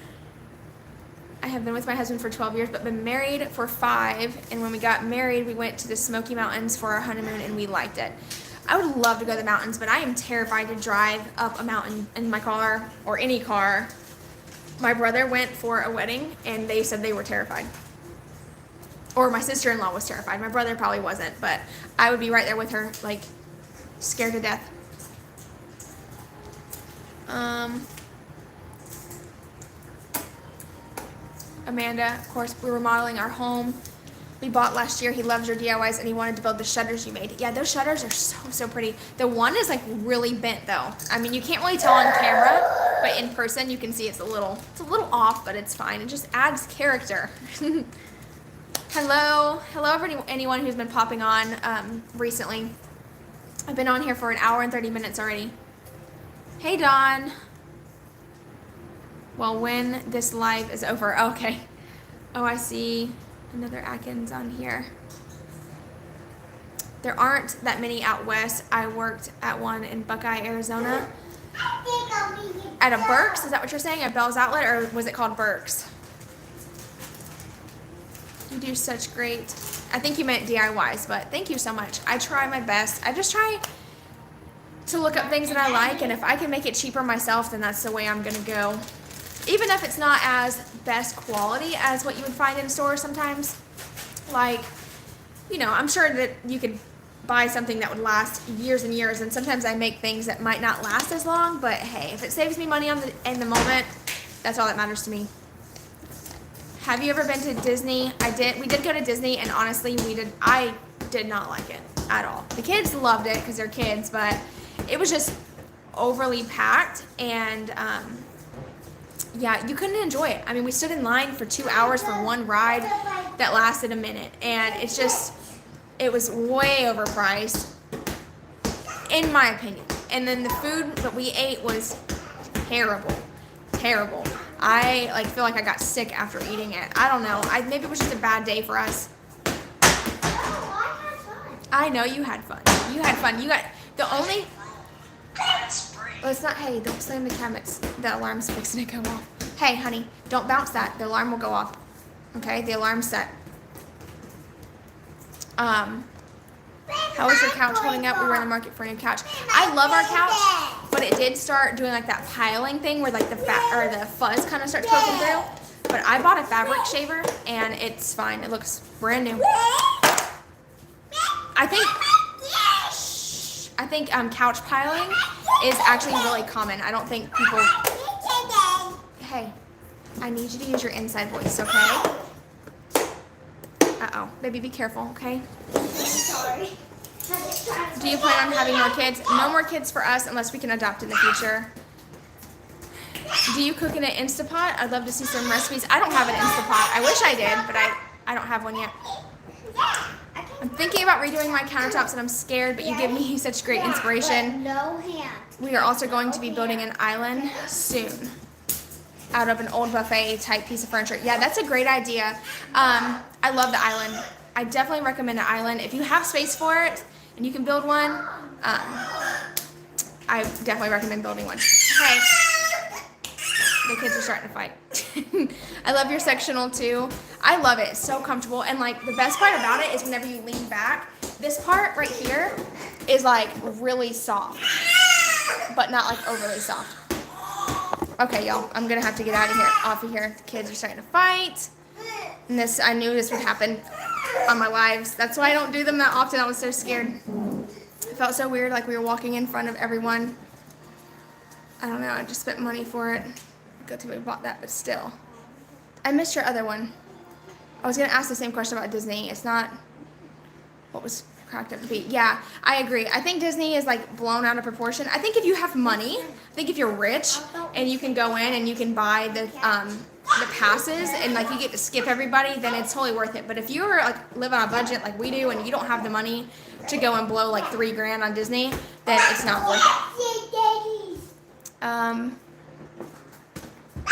I have been with my husband for 12 years, but been married for 5. And when we got married, we went to the Smoky Mountains for our honeymoon, and we liked it. I would love to go to the mountains, but I am terrified to drive up a mountain in my car or any car. My brother went for a wedding, and they said they were terrified. Or my sister-in-law was terrified. My brother probably wasn't, but I would be right there with her, like, scared to death. Amanda. Of course, we're remodeling our home. We bought last year. He loves your DIYs and he wanted to build the shutters you made. Yeah, those shutters are so pretty. The one is like really bent though. I mean, you can't really tell on camera, but in person you can see it's a little off, but it's fine. It just adds character. Hello anyone who's been popping on recently. I've been on here for an hour and 30 minutes already. Hey Dawn. Well, when this live is over. Okay. Oh, I see another Atkins on here. There aren't that many out west. I worked at one in Buckeye, Arizona. At a Burke's? Is that what you're saying? At Bell's Outlet? Or was it called Burke's? You do such great. I think you meant DIYs, but thank you so much. I try my best. I just try to look up things that I like, and if I can make it cheaper myself, then that's the way I'm gonna go. Even if it's not as best quality as what you would find in stores sometimes. Like, you know, I'm sure that you could buy something that would last years and years, and sometimes I make things that might not last as long, but hey, if it saves me money in the moment, that's all that matters to me. Have you ever been to Disney? We did go to Disney, and honestly, I did not like it at all. The kids loved it because they're kids, but it was just overly packed, and yeah, you couldn't enjoy it. I mean, we stood in line for 2 hours for one ride that lasted a minute, and it was way overpriced, in my opinion. And then the food that we ate was terrible. I feel like I got sick after eating it. I don't know. Maybe it was just a bad day for us. I know you had fun. You had fun. You got the only. Well, it's not. Hey, don't slam the cabinets. The alarm's fixing to go off. Hey, honey, don't bounce that. The alarm will go off. Okay, the alarm's set. How is your couch holding up? We were in the market for a new couch. I love our couch, but it did start doing like that piling thing where like the fuzz kind of starts poking through. But I bought a fabric shaver and it's fine. It looks brand new. I think couch piling is actually really common. I don't think people. Hey, I need you to use your inside voice, okay? Uh-oh. Baby, be careful, okay? Sorry. Do you plan on having more kids? No more kids for us unless we can adopt in the future. Do you cook in an Instapot? I'd love to see some recipes. I don't have an Instapot. I wish I did, but I don't have one yet. I'm thinking about redoing my countertops and I'm scared, but you give me such great inspiration. No hand. We are also going to be building an island soon out of an old buffet type piece of furniture. Yeah, that's a great idea. I love the island. I definitely recommend the island. If you have space for it and you can build one, I definitely recommend building one. Hey, the kids are starting to fight. I love your sectional too. I love it. It's so comfortable. And like the best part about it is whenever you lean back, this part right here is like really soft, but not like overly soft. Okay, y'all, I'm gonna have to get off of here. The kids are starting to fight. And I knew this would happen on my lives. That's why I don't do them that often. I was so scared. It felt so weird, like we were walking in front of everyone. I don't know, I just spent money for it. Good thing we bought that, but still. I missed your other one. I was gonna ask the same question about Disney. It's not what was cracked up to be. Yeah, I agree. I think Disney is like blown out of proportion. I think if you have money, I think if you're rich and you can go in and you can buy the passes and like you get to skip everybody, then it's totally worth it. But if you're like live on a budget like we do and you don't have the money to go and blow like $3 grand on Disney, then it's not worth it.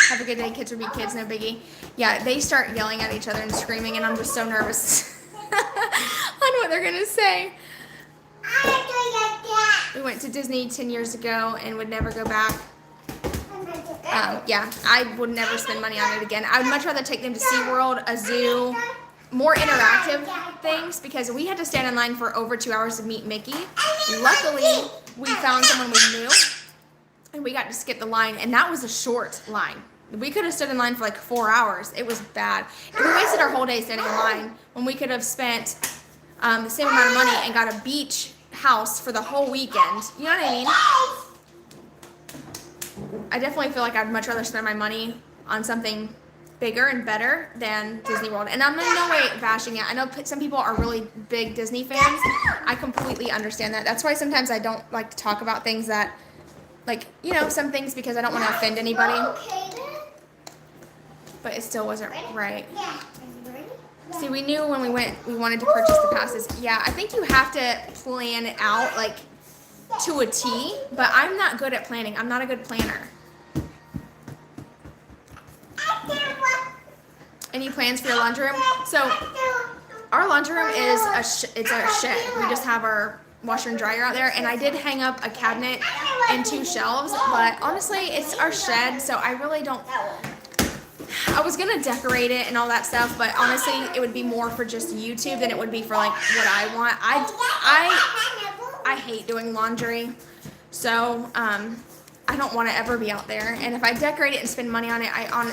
Have a good day. Kids will be kids, no biggie. Yeah, they start yelling at each other and screaming, and I'm just so nervous on what they're gonna say. We went to Disney 10 years ago and would never go back. Yeah, I would never spend money on it again. I would much rather take them to SeaWorld, a zoo, more interactive things, because we had to stand in line for over 2 hours to meet Mickey. Luckily, we found someone we knew, and we got to skip the line, and that was a short line. We could have stood in line for like 4 hours. It was bad. And we wasted our whole day standing in line when we could have spent the same amount of money and got a beach house for the whole weekend. You know what I mean? I definitely feel like I'd much rather spend my money on something bigger and better than Disney World. And I'm in no way bashing it. I know some people are really big Disney fans. I completely understand that. That's why sometimes I don't like to talk about things that, like, you know, some things because I don't want to offend anybody. Okay then. But it still wasn't right. Yeah. Are you ready? See, we knew when we went, we wanted to purchase the passes. Yeah, I think you have to plan it out, like, to a T. But I'm not good at planning. I'm not a good planner. Any plans for your laundry room? So, our laundry room is it's a shed. We just have our washer and dryer out there, and I did hang up a cabinet and 2 shelves, but honestly, it's our shed, so I really don't. I was gonna decorate it and all that stuff, but honestly, it would be more for just YouTube than it would be for like what I want. I hate doing laundry, so I don't want to ever be out there. And if I decorate it and spend money on it,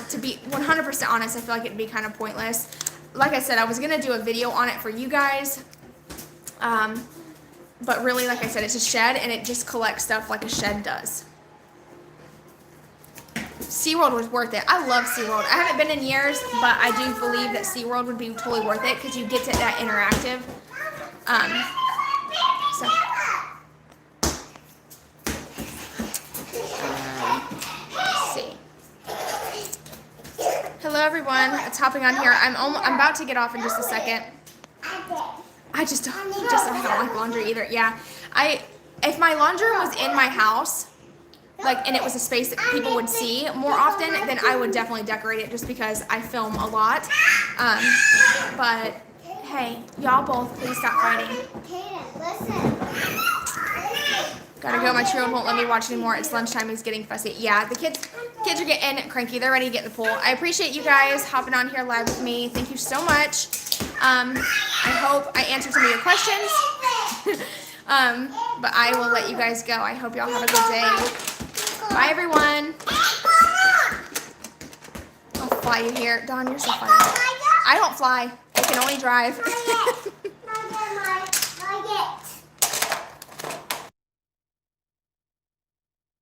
to be 100% honest, I feel like it'd be kind of pointless. Like I said, I was gonna do a video on it for you guys, but really, like I said, it's a shed and it just collects stuff like a shed does. SeaWorld was worth it. I love SeaWorld. I haven't been in years, but I do believe that SeaWorld would be totally worth it because you get to that interactive. Let's see. Hello, everyone. It's hopping on here. I'm about to get off in just a second. I just don't like laundry either. Yeah, if my laundry room was in my house, like, and it was a space that people would see more often, then I would definitely decorate it just because I film a lot. But hey, y'all both, please stop fighting. Gotta go. My 2-year-old won't let me watch anymore. It's lunchtime. He's getting fussy. Yeah, the kids are getting cranky. They're ready to get in the pool. I appreciate you guys hopping on here live with me. Thank you so much. I hope I answered some of your questions. But I will let you guys go. I hope y'all have a good day. Bye, everyone. I'll fly you here. Dawn, you're so funny. I don't fly. I can only drive.